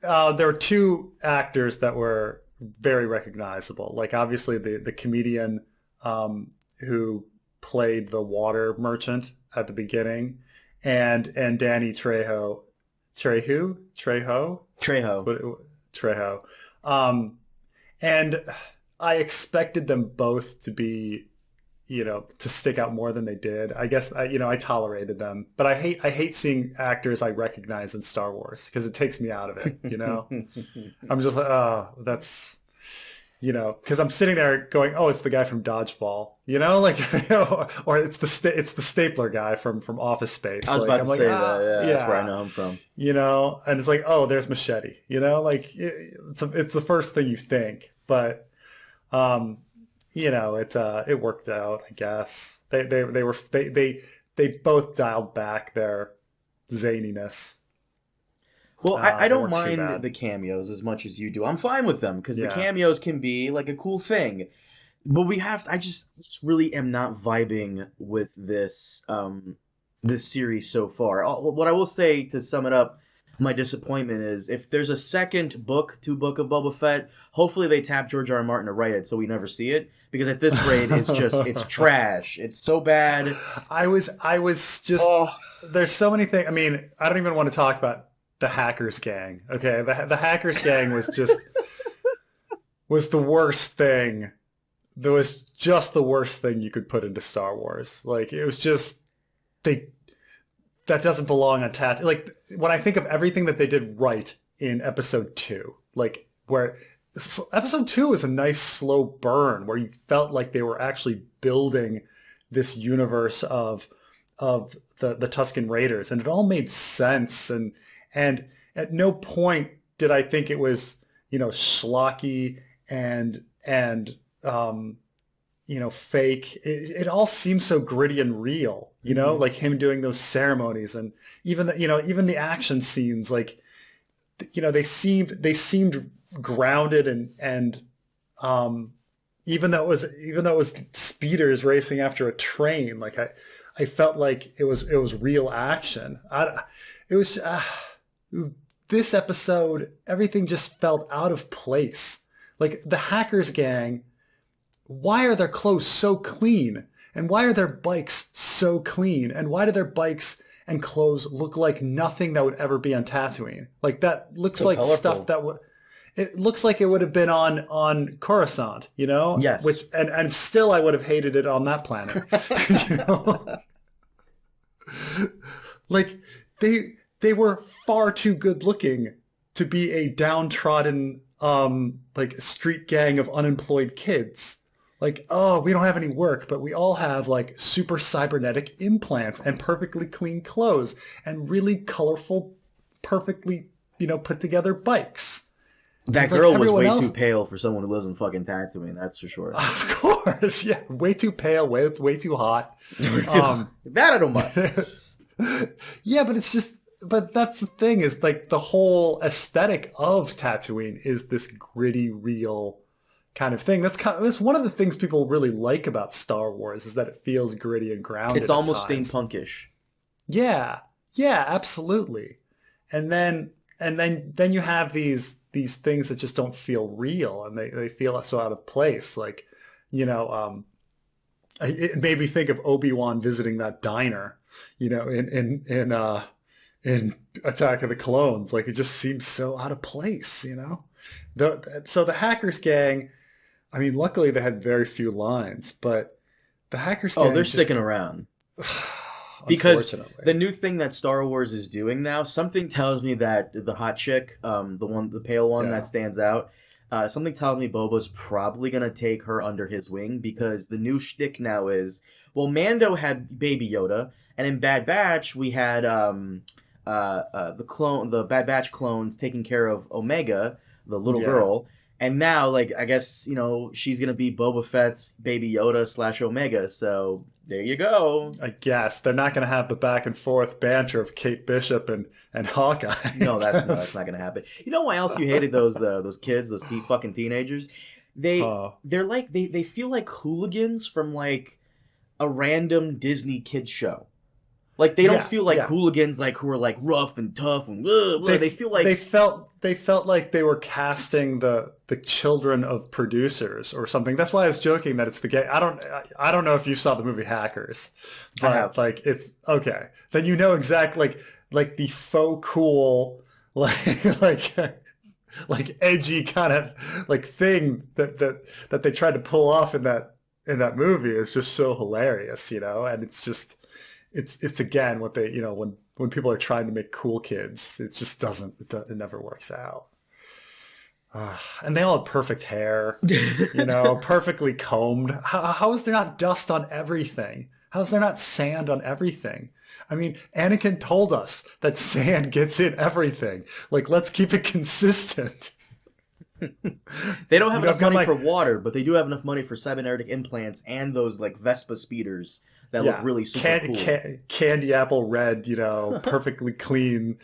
were 2 actors that were very recognizable. Like, obviously the comedian who played the water merchant at the beginning, and Danny Trejo. And I expected them both to be, you know, to stick out more than they did. I guess I tolerated them, but I hate seeing actors I recognize in Star Wars, because it takes me out of it. You know, I'm just like, oh, that's, you know, because I'm sitting there going, oh, it's the guy from Dodgeball, you know, like, or it's the stapler guy from Office Space. I was about to say that. Yeah, that's where I know him from. You know, and it's like, oh, there's Machete. You know, like it's the first thing you think, but you know, it worked out, I guess. They both dialed back their zaniness. Well, I don't mind the cameos as much as you do. I'm fine with them, because the cameos can be like a cool thing. But I just really am not vibing with this series so far. What I will say, to sum it up, my disappointment is, if there's a second book to Book of Boba Fett, hopefully they tap George R.R. Martin to write it so we never see it. Because at this rate, it's trash. It's so bad. I was just... There's so many things. I mean, I don't even want to talk about the Hackers Gang. Okay, the Hackers Gang was just was the worst thing. There was just the worst thing you could put into Star Wars. Like, it was just that doesn't belong on Tatooine. Like, when I think of everything that they did right in episode 2, like, where episode 2 was a nice slow burn where you felt like they were actually building this universe of the Tuscan Raiders, and it all made sense. And at no point did I think it was, schlocky and fake. It all seemed so gritty and real, like him doing those ceremonies, and even even the action scenes, like, they seemed grounded, and even though it was speeders racing after a train, like I felt like it was real action. This episode, everything just felt out of place. Like the hackers gang, why are their clothes so clean? And why are their bikes so clean? And why do their bikes and clothes look like nothing that would ever be on Tatooine? Like that looks so like colorful stuff that would... It looks like it would have been on Coruscant, Yes. Which and still I would have hated it on that planet. Like they were far too good looking to be a downtrodden like street gang of unemployed kids. Like, oh, we don't have any work, but we all have like super cybernetic implants and perfectly clean clothes and really colorful, perfectly, put together bikes. That girl was way too pale for someone who lives in fucking Tatooine, that's for sure. Of course, yeah. Way too pale, way too hot. That I don't mind. Yeah, but that's the thing, is like the whole aesthetic of Tatooine is this gritty, real kind of thing. That's one of the things people really like about Star Wars, is that it feels gritty and grounded. It's almost steampunkish. Yeah, absolutely. And then you have these things that just don't feel real, and they feel so out of place. Like, it made me think of Obi-Wan visiting that diner, in Attack of the Clones. Like, it just seems so out of place, So the hackers gang, I mean, luckily they had very few lines, but the hackers gang... Oh, they're sticking around. Because the new thing that Star Wars is doing now, something tells me that the hot chick, the pale one that stands out, something tells me Boba's probably going to take her under his wing, because the new shtick now is, well, Mando had Baby Yoda, and in Bad Batch we had the Bad Batch clones taking care of Omega, the little girl. And now, like, I guess, she's going to be Boba Fett's Baby Yoda / Omega, so there you go. I guess. They're not going to have the back and forth banter of Kate Bishop and Hawkeye. No, that's not going to happen. You know why else you hated those kids, those fucking teenagers? They're like, they feel like hooligans from, like, a random Disney kids show. Like, they don't feel like hooligans, like, who are, like, rough and tough and they feel like... They felt like they were casting the children of producers or something. That's why I was joking that it's the gay... I don't know if you saw the movie Hackers, but, like, it's... Okay. Then you know exactly, like the faux cool, like edgy kind of, like, thing that they tried to pull off in that movie is just so hilarious, and it's just... It's again what they, when people are trying to make cool kids, it just doesn't, it never works out. And they all had perfect hair, perfectly combed. How is there not dust on everything? How is there not sand on everything? I mean, Anakin told us that sand gets in everything. Like, let's keep it consistent. They don't have enough money for water, but they do have enough money for cybernetic implants and those, like, Vespa speeders that look really super cool. Candy apple red, perfectly clean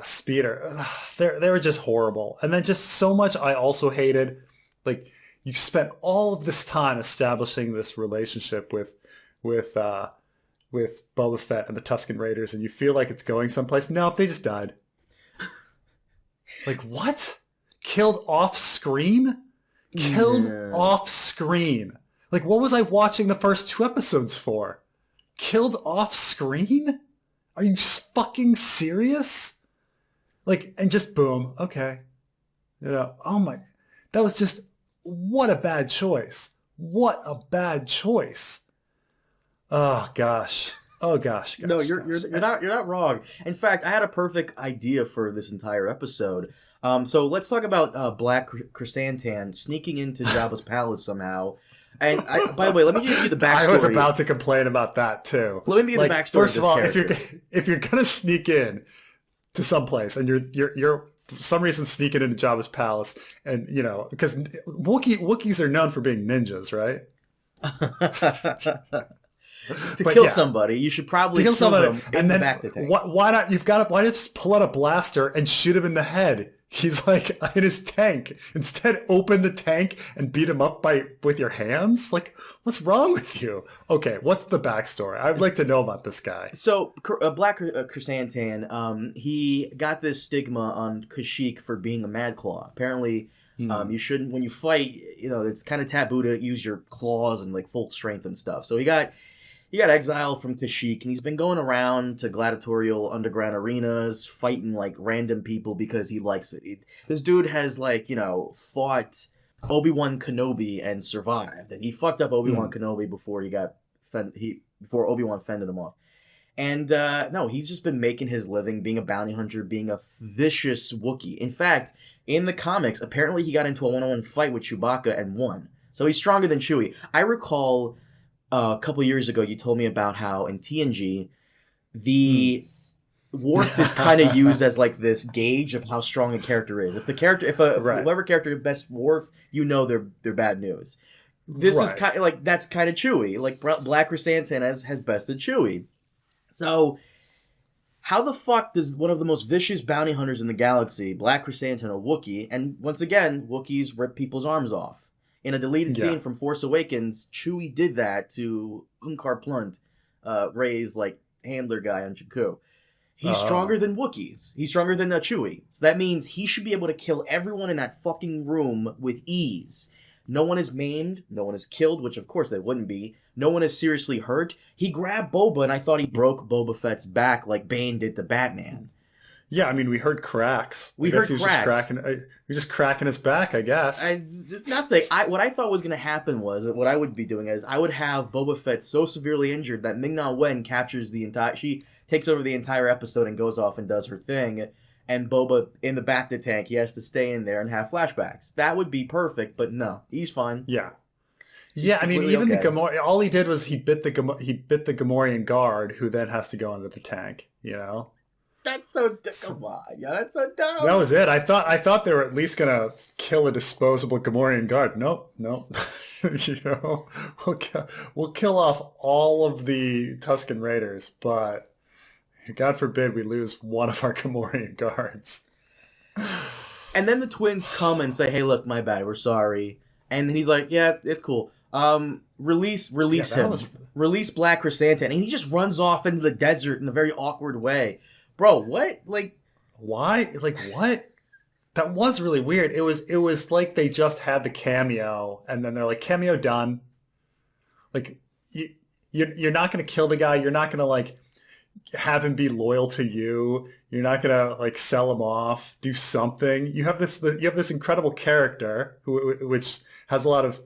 speeder. They were just horrible. And then just so much I also hated. Like, you spent all of this time establishing this relationship with Boba Fett and the Tuscan Raiders, and you feel like it's going someplace. Nope, they just died. Like, what? Killed off screen? Off screen. Like, what was I watching the first 2 episodes for? Killed off screen? Are you fucking serious? Like, and just boom. Okay. Oh my. That was just, what a bad choice. What a bad choice. Oh gosh. No, you're not wrong. In fact, I had a perfect idea for this entire episode. So let's talk about Black Chrysanthemum sneaking into Jabba's palace somehow. And by the way, let me give you the backstory. I was about to complain about that too. Let me give you the backstory. First of all, if you're gonna sneak in to some place and you're for some reason sneaking into Jabba's palace, and because Wookiees are known for being ninjas, right? To kill somebody, you should probably kill them and then back the tank. Why not? Why just pull out a blaster and shoot him in the head? He's like in his tank. Instead, open the tank and beat him up with your hands. Like, what's wrong with you? Okay, what's the backstory? I'd like to know about this guy. So, Black Chrysanthemum, he got this stigma on Kashyyyk for being a mad claw. Apparently, you shouldn't, when you fight, it's kind of taboo to use your claws and like full strength and stuff. So he got exiled from Kashyyyk, and he's been going around to gladiatorial underground arenas, fighting like random people because he likes it. This dude has fought Obi-Wan Kenobi and survived, and he fucked up Obi-Wan Kenobi before before Obi-Wan fended him off. And no, he's just been making his living being a bounty hunter, being a vicious Wookiee. In fact, in the comics, apparently he got into a one-on-one fight with Chewbacca and won. So he's stronger than Chewie. I recall a couple years ago, you told me about how in TNG, the Worf is kind of used as like this gauge of how strong a character is. If whoever character best Worf, they're bad news. This is kind of like that's kind of Chewie. Like Black Chrysanthemum has bested Chewie. So how the fuck does one of the most vicious bounty hunters in the galaxy, Black Chrysanthemum, a Wookiee, and once again, Wookiees rip people's arms off. In a deleted scene from Force Awakens, Chewie did that to Unkar Plunt, Rey's handler guy on Jakku. He's stronger than Wookiees. He's stronger than Chewie. So that means he should be able to kill everyone in that fucking room with ease. No one is maimed. No one is killed, which of course they wouldn't be. No one is seriously hurt. He grabbed Boba, and I thought he broke Boba Fett's back like Bane did to Batman. Yeah, I mean, we heard cracks. He was just cracking his back, I guess. Nothing. What I thought was going to happen was, what I would be doing is, I would have Boba Fett so severely injured that Ming-Na Wen she takes over the entire episode and goes off and does her thing, and Boba, in the back of the tank, he has to stay in there and have flashbacks. That would be perfect, but no, he's fine. Yeah. Yeah, I mean, even the Gamorrean, all he did was he bit the Gamorrean guard, who then has to go into the tank, That's so come on, that's so dumb. That was it. I thought they were at least gonna kill a disposable Gamorrean guard. Nope. We'll kill off all of the Tuscan Raiders, but God forbid we lose one of our Gamorrean guards. And then the twins come and say, "Hey, look, my bad. We're sorry." And he's like, "Yeah, it's cool. Release him. Release Black Chrysanthemum." And he just runs off into the desert in a very awkward way. Bro, what? Why? What? That was really weird. It was like they just had the cameo, and then they're like, cameo done. You're not going to kill the guy. You're not going to have him be loyal to you. You're not going to sell him off. Do something. You have this incredible character which has a lot of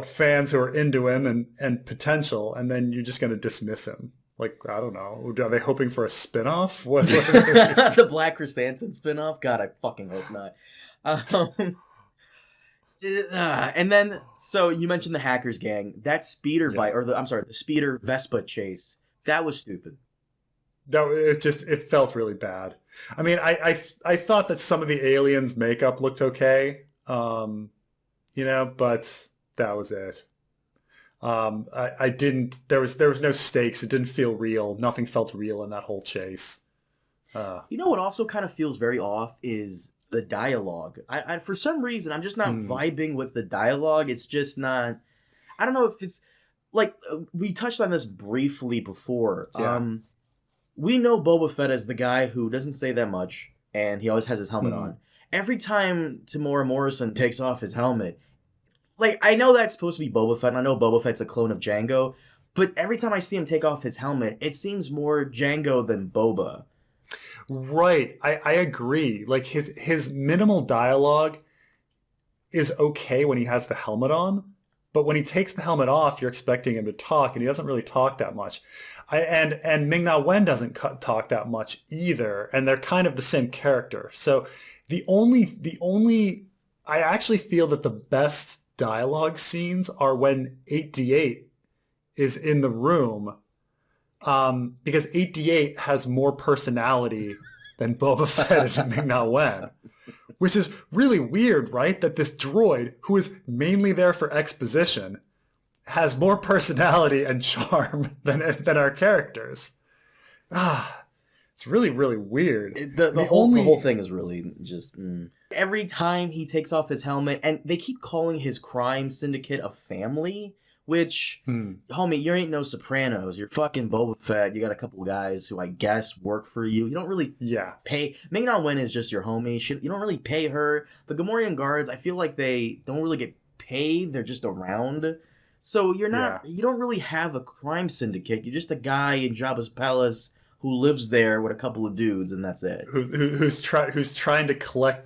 fans who are into him and potential, and then you're just going to dismiss him. I don't know. Are they hoping for a spinoff? What the Black Chrysanthemum spinoff? God, I fucking hope not. And then, so you mentioned the hackers gang. That speeder bike, the speeder Vespa chase. That was stupid. No, it felt really bad. I mean, I thought that some of the aliens' makeup looked okay, but that was it. I didn't. There was no stakes. It didn't feel real. Nothing felt real in that whole chase. What also kind of feels very off is the dialogue. I for some reason I'm just not vibing with the dialogue. It's just not. I don't know if it's we touched on this briefly before. Yeah. We know Boba Fett as the guy who doesn't say that much, and he always has his helmet on. Every time Tamora Morrison takes off his helmet. I know that's supposed to be Boba Fett, and I know Boba Fett's a clone of Jango, but every time I see him take off his helmet, it seems more Jango than Boba. Right. I agree. His minimal dialogue is okay when he has the helmet on, but when he takes the helmet off, you're expecting him to talk, and he doesn't really talk that much. And Ming-Na Wen doesn't talk that much either, and they're kind of the same character. So the only I actually feel that the best dialogue scenes are when 8D8 is in the room, because 8D8 has more personality than Boba Fett and Ming-Na Wen, which is really weird, right? That this droid, who is mainly there for exposition, has more personality and charm than our characters. It's really, really weird. The whole thing is really just... Every time he takes off his helmet, and they keep calling his crime syndicate a family... Which, homie, you ain't no Sopranos. You're fucking Boba Fett. You got a couple guys who I guess work for you. You don't really pay. Ming-Na Wen is just your homie. You don't really pay her. The Gamorrean guards, I feel like they don't really get paid. They're just around. So you're not. You don't really have a crime syndicate. You're just a guy in Jabba's palace who lives there with a couple of dudes, and that's it. Who's trying to collect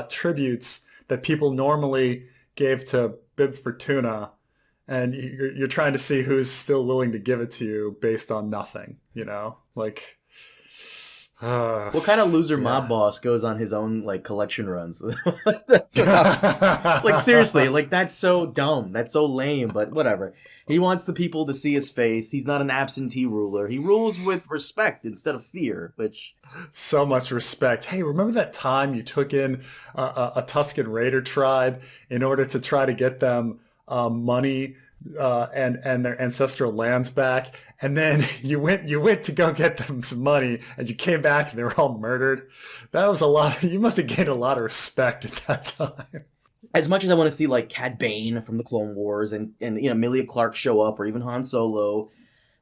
tributes that people normally gave to Bib Fortuna, and you're trying to see who's still willing to give it to you based on nothing, like what kind of loser mob boss goes on his own like collection runs? Like seriously, like that's so dumb, that's so lame, but whatever. He wants the people to see his face. He's not an absentee ruler. He rules with respect instead of fear, which so much respect. Hey, remember that time you took in a Tuscan Raider tribe in order to try to get them money and their ancestral lands back, and then you went to go get them some money, and you came back and they were all murdered? That was a lot. You must have gained a lot of respect at that time. As much as I want to see like Cad Bane from the Clone Wars and Emilia Clarke show up, or even Han Solo,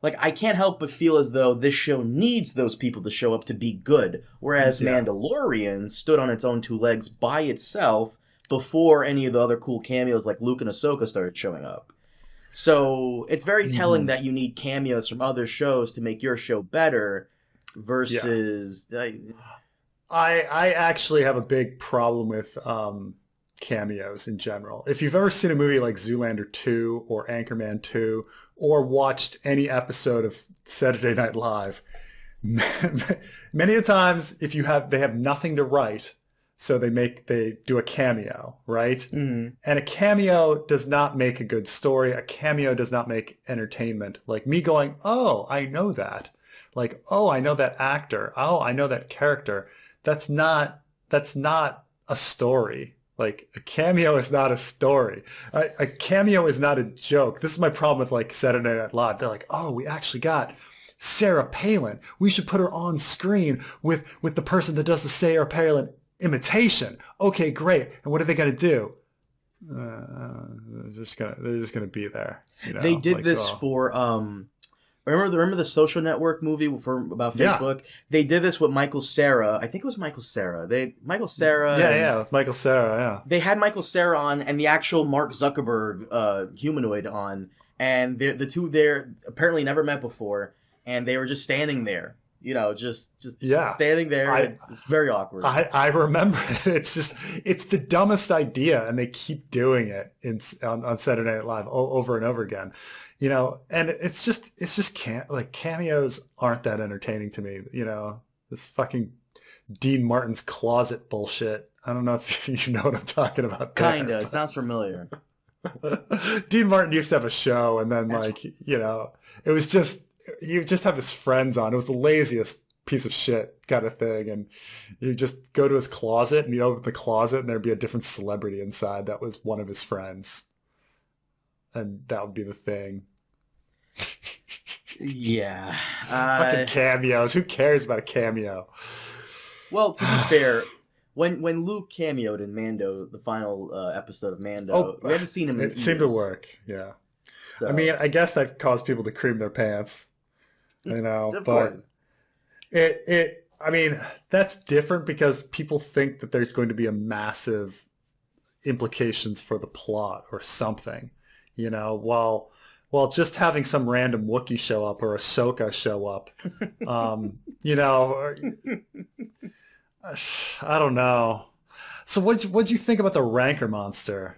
like I can't help but feel as though this show needs those people to show up to be good, whereas Mandalorian stood on its own two legs by itself before any of the other cool cameos like Luke and Ahsoka started showing up. So it's very telling that you need cameos from other shows to make your show better versus... I actually have a big problem with cameos in general. If you've ever seen a movie like Zoolander 2 or Anchorman 2 or watched any episode of Saturday Night Live, many of the times they have nothing to write, so they do a cameo, right? Mm-hmm. And a cameo does not make a good story. A cameo does not make entertainment. Like me going, oh, I know that. Like, oh, I know that actor. Oh, I know that character. That's not a story. Like, a cameo is not a story. A cameo is not a joke. This is my problem with like Saturday Night Live. They're like, oh, we actually got Sarah Palin. We should put her on screen with the person that does the Sarah Palin imitation. Okay, great. And what are they going to do? They're just gonna be there. They did this for remember the Social Network movie about Facebook? Yeah. They did this with Michael Cera. I think it was Michael Cera. Michael Cera. Yeah, it was Michael Cera. Yeah. They had Michael Cera on and the actual Mark Zuckerberg humanoid on, and the two there apparently never met before, and they were just standing there. Just standing there. It's very awkward. I remember it. It's the dumbest idea, and they keep doing it on Saturday Night Live over and over again. And it's just cameos aren't that entertaining to me. This fucking Dean Martin's closet bullshit. I don't know if you know what I'm talking about. Kinda. It sounds familiar. Dean Martin used to have a show, and then it was just. You just have his friends on. It was the laziest piece of shit kind of thing. And you just go to his closet and you open the closet and there'd be a different celebrity inside that was one of his friends. And that would be the thing. Yeah. Fucking cameos. Who cares about a cameo? Well, to be fair, when Luke cameoed in Mando, the final episode of Mando, we hadn't seen him in years. It seemed to work, yeah. So. I mean, I guess that caused people to cream their pants. But I mean, that's different because people think that there's going to be a massive implications for the plot or something, while just having some random Wookiee show up or Ahsoka show up, I don't know. So what'd you think about the Rancor monster?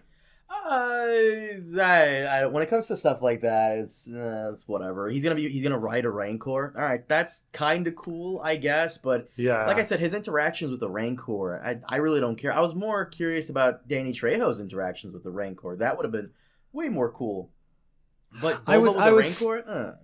when it comes to stuff like that, it's whatever. He's gonna ride a Rancor. All right, that's kind of cool, I guess. But Yeah. like I said, his interactions with the Rancor, I really don't care. I was more curious about Danny Trejo's interactions with the Rancor. That would have been way more cool. But Boba with the Rancor.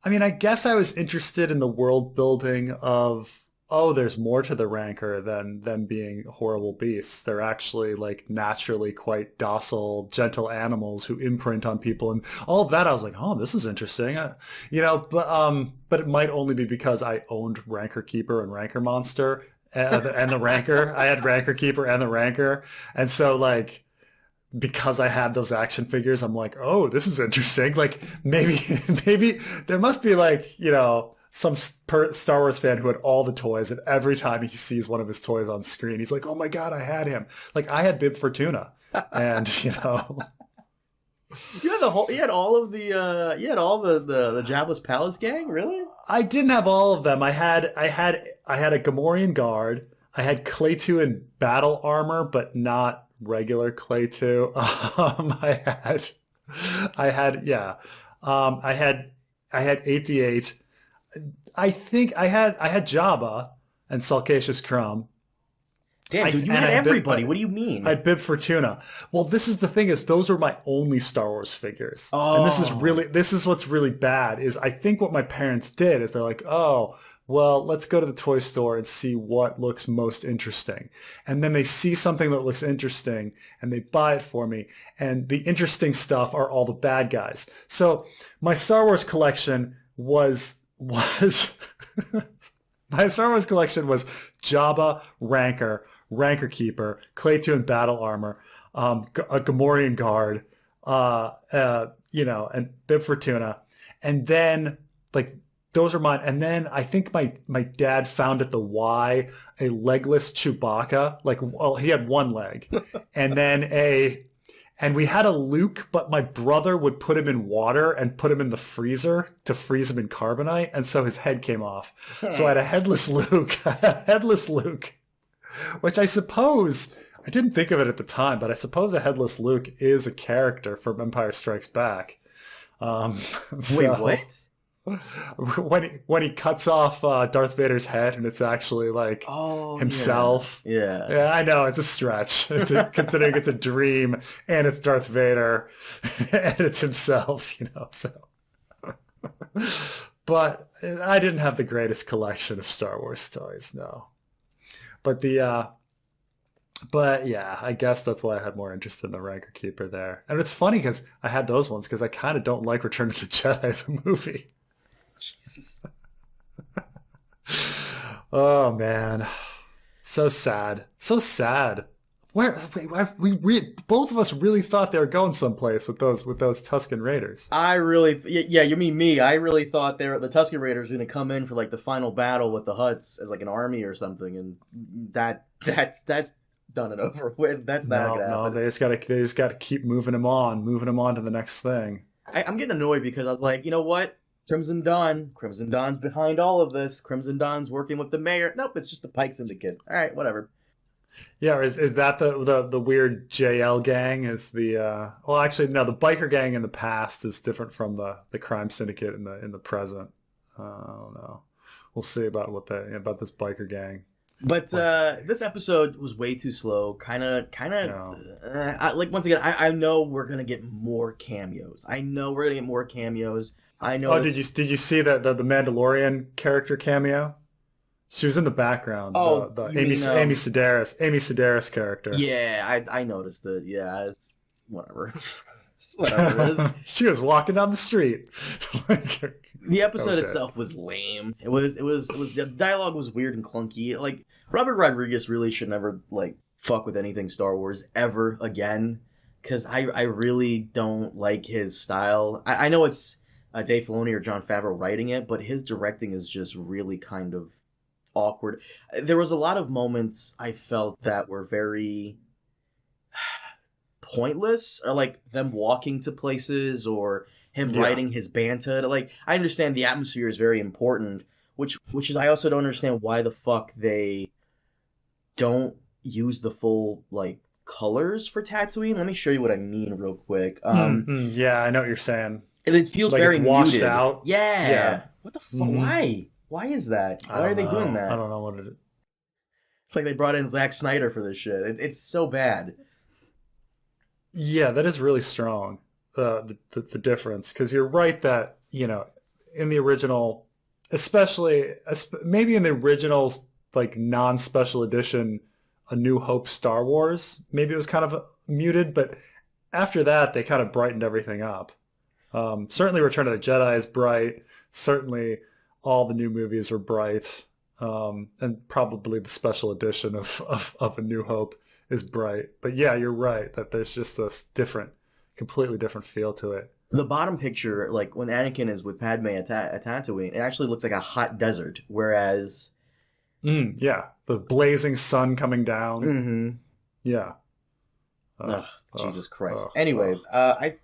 I mean, I guess I was interested in the world building of, oh, there's more to the Rancor than them being horrible beasts. They're actually like naturally quite docile, gentle animals who imprint on people, and all of that. I was like, oh, this is interesting, but it might only be because I owned Rancor Keeper and Rancor Monster and the Rancor. I had Rancor Keeper and the Rancor, and so like, because I had those action figures, I'm like, oh, this is interesting. Like maybe there must be like, some Star Wars fan who had all the toys, and every time he sees one of his toys on screen, he's like, oh my God, I had him. Like I had Bib Fortuna, and you had all the Jabba's Palace gang, really? I didn't have all of them. I had a Gamorrean guard. I had Claytu in battle armor, but not regular Claytu. I had 88. I think I had Jabba and Sulcacious Crumb. Damn, dude, you had everybody. What do you mean? I had Bib Fortuna. Well, this is the thing, is those were my only Star Wars figures. Oh. And this is what's really bad, is I think what my parents did is they're like, oh, well, let's go to the toy store and see what looks most interesting. And then they see something that looks interesting and they buy it for me. And the interesting stuff are all the bad guys. So my Star Wars collection was my Star Wars collection was Jabba, Rancor Keeper, Claytu in battle armor, a Gamorrean guard, and Bib Fortuna. And then like, those are mine. And then I think my dad found at the Y a legless Chewbacca. Like, well, he had one leg. And we had a Luke, but my brother would put him in water and put him in the freezer to freeze him in carbonite. And so his head came off. So I had a headless Luke, which I suppose, I didn't think of it at the time, but I suppose a headless Luke is a character from Empire Strikes Back. Wait, what? When he cuts off Darth Vader's head, and it's actually like himself. Yeah, I know, it's a stretch. Considering it's a dream and it's Darth Vader and it's himself, So, but I didn't have the greatest collection of Star Wars toys, no. But yeah, I guess that's why I had more interest in the Rancor Keeper there. And it's funny because I had those ones because I kind of don't like Return of the Jedi as a movie. Jesus. Oh man, so sad. We both of us really thought they were going someplace with those Tuscan Raiders. You mean me? I really thought the Tuscan Raiders were going to come in for like the final battle with the Hutts as like an army or something, and that's done and over with. That's not gonna happen. They just gotta keep moving them on to the next thing. I'm getting annoyed because I was like, you know what? Crimson Dawn's behind all of this. Crimson Dawn's working with the mayor. Nope, it's just the Pike Syndicate. All right, whatever. Yeah, is that the weird JL gang? Is the well, actually no, the biker gang in the past is different from the crime syndicate in the present. I don't know. We'll see about this biker gang. But this episode was way too slow. Kind of. Like once again, I know we're gonna get more cameos. I know. Oh, did you see the Mandalorian character cameo? She was in the background. Oh, Amy Sedaris character. Yeah, I noticed it. Yeah, it's whatever. It's whatever it is. She was walking down the street. The episode itself was lame. It was the dialogue was weird and clunky. Like Robert Rodriguez really should never like fuck with anything Star Wars ever again, because I really don't like his style. I know it's Dave Filoni or Jon Favreau writing it, but his directing is just really kind of awkward. There was a lot of moments I felt that were very pointless, or like them walking to places or him writing his banta. Like, I understand the atmosphere is very important, which is I also don't understand why the fuck they don't use the full like colors for Tatooine. Let me show you what I mean real quick. Yeah, I know what you're saying. It feels Like very it's washed muted. out. Yeah. What the fuck? Why? Why is that? Why are they doing that? I don't know what it is. It's like they brought in Zack Snyder for this shit. It's so bad. Yeah, that is really strong. The difference, because you're right that in the original, especially maybe in the original like non-special edition, A New Hope Star Wars, maybe it was kind of muted, but after that they kind of brightened everything up. Certainly Return of the Jedi is bright. Certainly all the new movies are bright. And probably the special edition of A New Hope is bright. But yeah, you're right that there's just this completely different feel to it. The bottom picture, like when Anakin is with Padme at Tatooine, it actually looks like a hot desert, whereas... yeah, the blazing sun coming down. Mm-hmm. Yeah. Jesus Christ. Anyways, I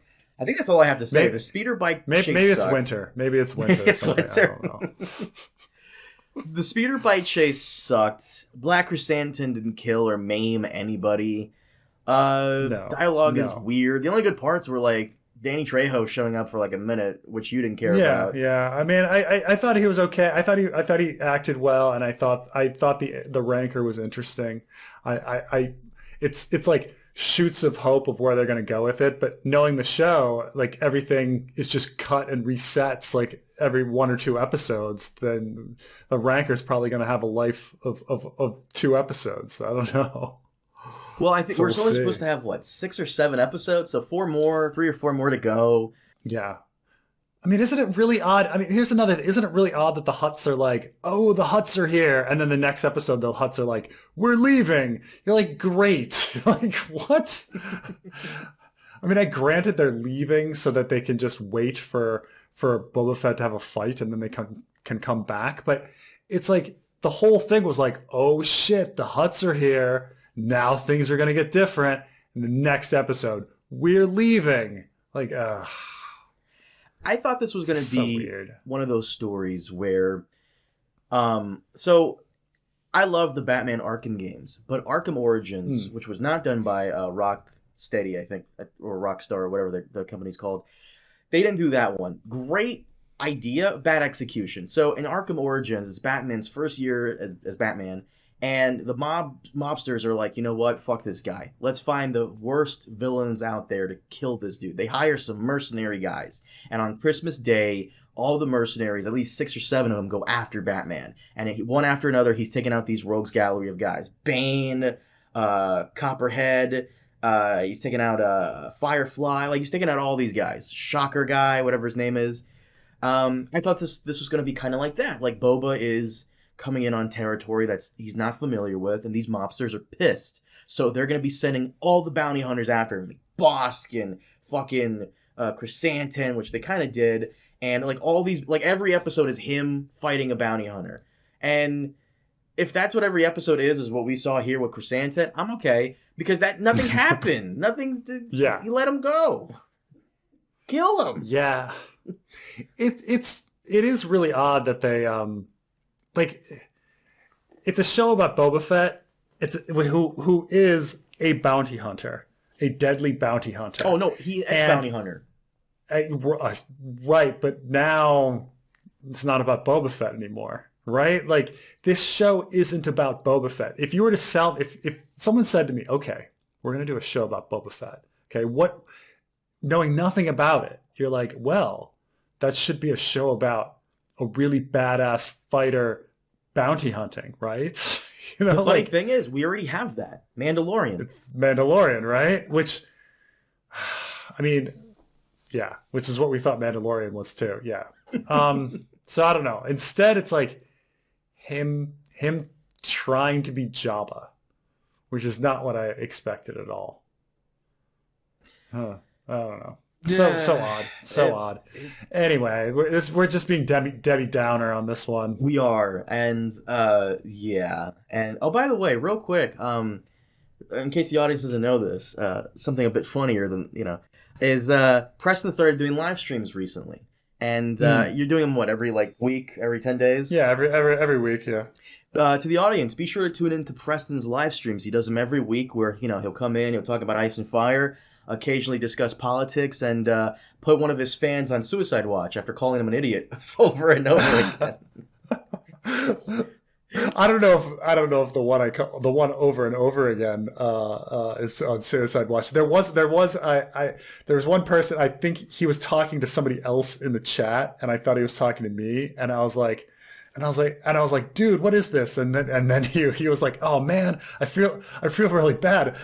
think that's all I have to say. Maybe, the speeder bike maybe chase it's winter. Maybe it's winter. It's winter. I don't know. The speeder bike chase sucked. Black Chrysanthemum didn't kill or maim anybody. Dialogue is weird. The only good parts were like Danny Trejo showing up for like a minute, which you didn't care about. Yeah. I mean, I thought he was okay. I thought he acted well, and I thought the Rancor was interesting. It's like shoots of hope of where they're going to go with it, but knowing the show, like everything is just cut and resets like every 1 or 2 episodes, then the Rancor's probably going to have a life of 2 episodes. I don't know. Well, I think we're only supposed to have 6 or 7 episodes, so 3 or 4 more to go. Yeah. I mean, isn't it really odd? I mean, isn't it really odd that the Hutts are like, oh, the Hutts are here, and then the next episode the Hutts are like, we're leaving. You're like, great. You're like, what? I mean, granted they're leaving so that they can just wait for Boba Fett to have a fight and then they can come back, but it's like the whole thing was like, oh shit, the Hutts are here. Now things are going to get different. In the next episode, we're leaving. Like, I thought this was going to be one of those stories where, so I love the Batman Arkham games, but Arkham Origins, which was not done by Rocksteady, I think, or Rockstar, or whatever the company's called, they didn't do that one. Great idea, bad execution. So in Arkham Origins, it's Batman's first year as Batman, and the mobsters are like, you know what, fuck this guy. Let's find the worst villains out there to kill this dude. They hire some mercenary guys, and on Christmas Day, all the mercenaries, at least 6 or 7 of them, go after Batman. And one after another, he's taking out these rogues gallery of guys. Bane, Copperhead, he's taking out Firefly, like he's taking out all these guys. Shocker guy, whatever his name is. I thought this was going to be kind of like that. Like Boba is coming in on territory that's he's not familiar with, and these mobsters are pissed. So they're going to be sending all the bounty hunters after him. Like Boskin, fucking Chrysanthemum, which they kind of did. And like all these, like every episode is him fighting a bounty hunter. And if that's what every episode is what we saw here with Chrysanthemum, I'm okay. Because nothing happened. You let him go. Kill him. Yeah. It is really odd that they it's a show about Boba Fett. Who is a bounty hunter, a deadly bounty hunter. Oh no, he's bounty hunter. Right, but now it's not about Boba Fett anymore, right? Like this show isn't about Boba Fett. If you were to if someone said to me, okay, we're going to do a show about Boba Fett, okay, knowing nothing about it, you're like, well, that should be a show about a really badass fighter bounty hunting, right? The funny thing is, we already have that. Mandalorian. It's Mandalorian, right? Which, I mean, yeah, which is what we thought Mandalorian was too, yeah. So I don't know. Instead, it's like him trying to be Jabba, which is not what I expected at all. I don't know. So odd. Anyway, we're just being Debbie Downer on this one. We are, and yeah. And oh, by the way, real quick, in case the audience doesn't know this, something a bit funnier than is Preston started doing live streams recently, and you're doing them every week, every 10 days? Yeah, every week, yeah. To the audience, be sure to tune in to Preston's live streams. He does them every week where, he'll come in, he'll talk about Ice and Fire, occasionally discuss politics, and put one of his fans on suicide watch after calling him an idiot over and over again. I don't know if the one over and over again is on suicide watch. There was one person, I think he was talking to somebody else in the chat, and I thought he was talking to me, and I was like, dude, what is this? And then he was like, oh man, I feel really bad.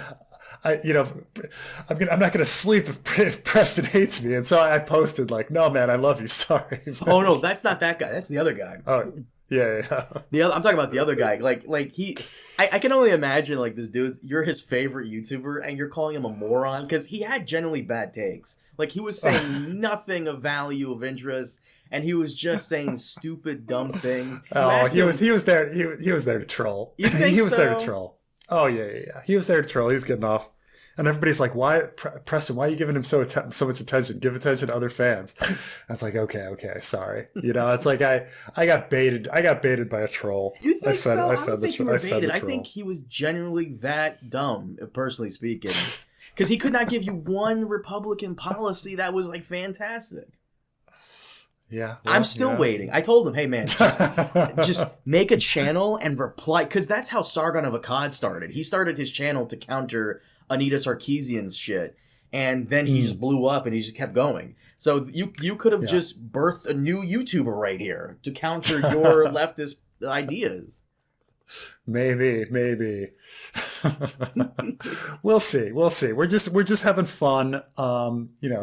I'm not gonna sleep if Preston hates me. And so I posted like, no man, I love you. Sorry. Oh no, that's not that guy. That's the other guy. Oh yeah. I'm talking about the other guy. I can only imagine like this dude. You're his favorite YouTuber, and you're calling him a moron because he had generally bad takes. Like he was saying nothing of value of interest. And he was just saying stupid, dumb things. He was there to troll. You think he was so? there to troll. Oh yeah. He was there to troll. He was getting off, and everybody's like, "Why, Preston? Why are you giving him so much attention? Give attention to other fans." I was like, "Okay, sorry." It's like I got baited. I got baited by a troll. You think so? I don't think you were baited. I think he was genuinely that dumb, personally speaking, because he could not give you one Republican policy that was like fantastic. Yeah, I'm still waiting. I told him, hey man, just make a channel and reply, because that's how Sargon of Akkad started. He started his channel to counter Anita Sarkeesian's shit, and then he just blew up and he just kept going. So you could have just birthed a new YouTuber right here to counter your leftist ideas. Maybe. We'll see. We're just having fun,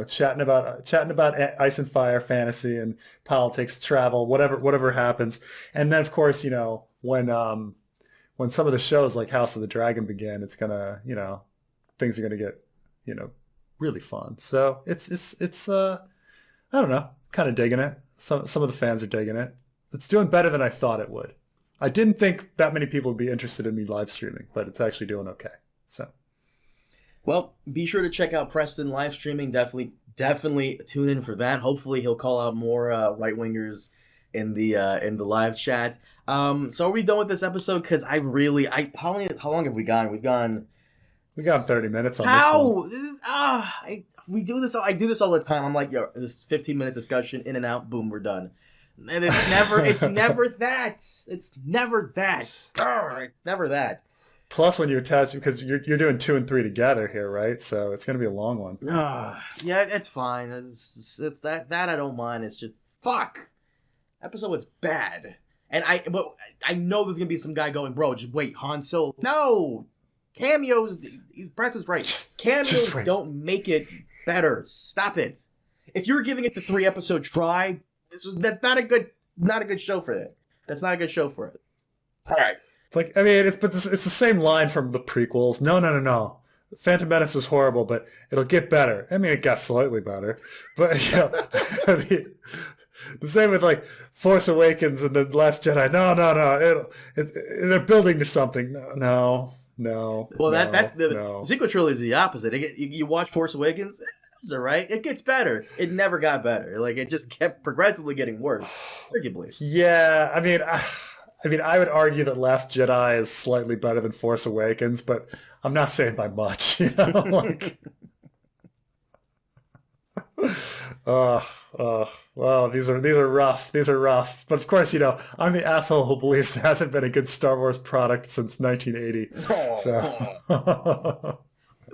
chatting about Ice and Fire, fantasy and politics, travel, whatever happens. And then of course, when some of the shows like House of the Dragon begin, it's gonna, things are gonna get, really fun. So it's I don't know, kind of digging it. Some of the fans are digging it. It's doing better than I thought it would. I didn't think that many people would be interested in me live streaming, but it's actually doing okay. So, well, be sure to check out Preston live streaming. Definitely tune in for that. Hopefully, he'll call out more right wingers in the live chat. So, are we done with this episode? Because how long have we gone? We got 30 minutes on this one. We do this. I do this all the time. I'm like, yo, this 15-minute discussion, in and out, boom, we're done. And it's never that. It's never that. Plus, when you attach, because you're doing 2 and 3 together here, right? So it's going to be a long one. Yeah, it's fine. It's that I don't mind. It's just fuck. Episode was bad, but I know there's gonna be some guy going, bro. Just wait, Han Solo. No, cameos. Preston's right. Cameos don't make it better. Stop it. If you're giving it the 3-episode try. That's not a good show for it. That's not a good show for it. All right. It's like, I mean, it's the same line from the prequels. No. Phantom Menace was horrible, but it'll get better. I mean, it got slightly better, but I mean, the same with like Force Awakens and the Last Jedi. No. They're building to something. No. Well, that's the sequel trilogy is the opposite. You watch Force Awakens. It's all right. It gets better. It never got better. Like it just kept progressively getting worse, arguably. Yeah, I mean, I would argue that Last Jedi is slightly better than Force Awakens, but I'm not saying by much. Like, well, these are rough. These are rough. But of course, I'm the asshole who believes there hasn't been a good Star Wars product since 1980. So.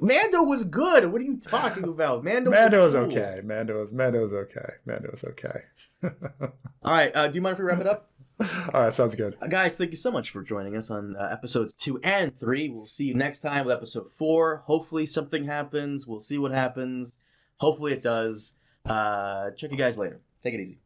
Mando was good. What are you talking about? Mando was cool. Okay. Mando was okay. All right. Do you mind if we wrap it up? All right. Sounds good. Guys, thank you so much for joining us on episodes 2 and 3. We'll see you next time with episode 4. Hopefully something happens. We'll see what happens. Hopefully it does. Check you guys later. Take it easy.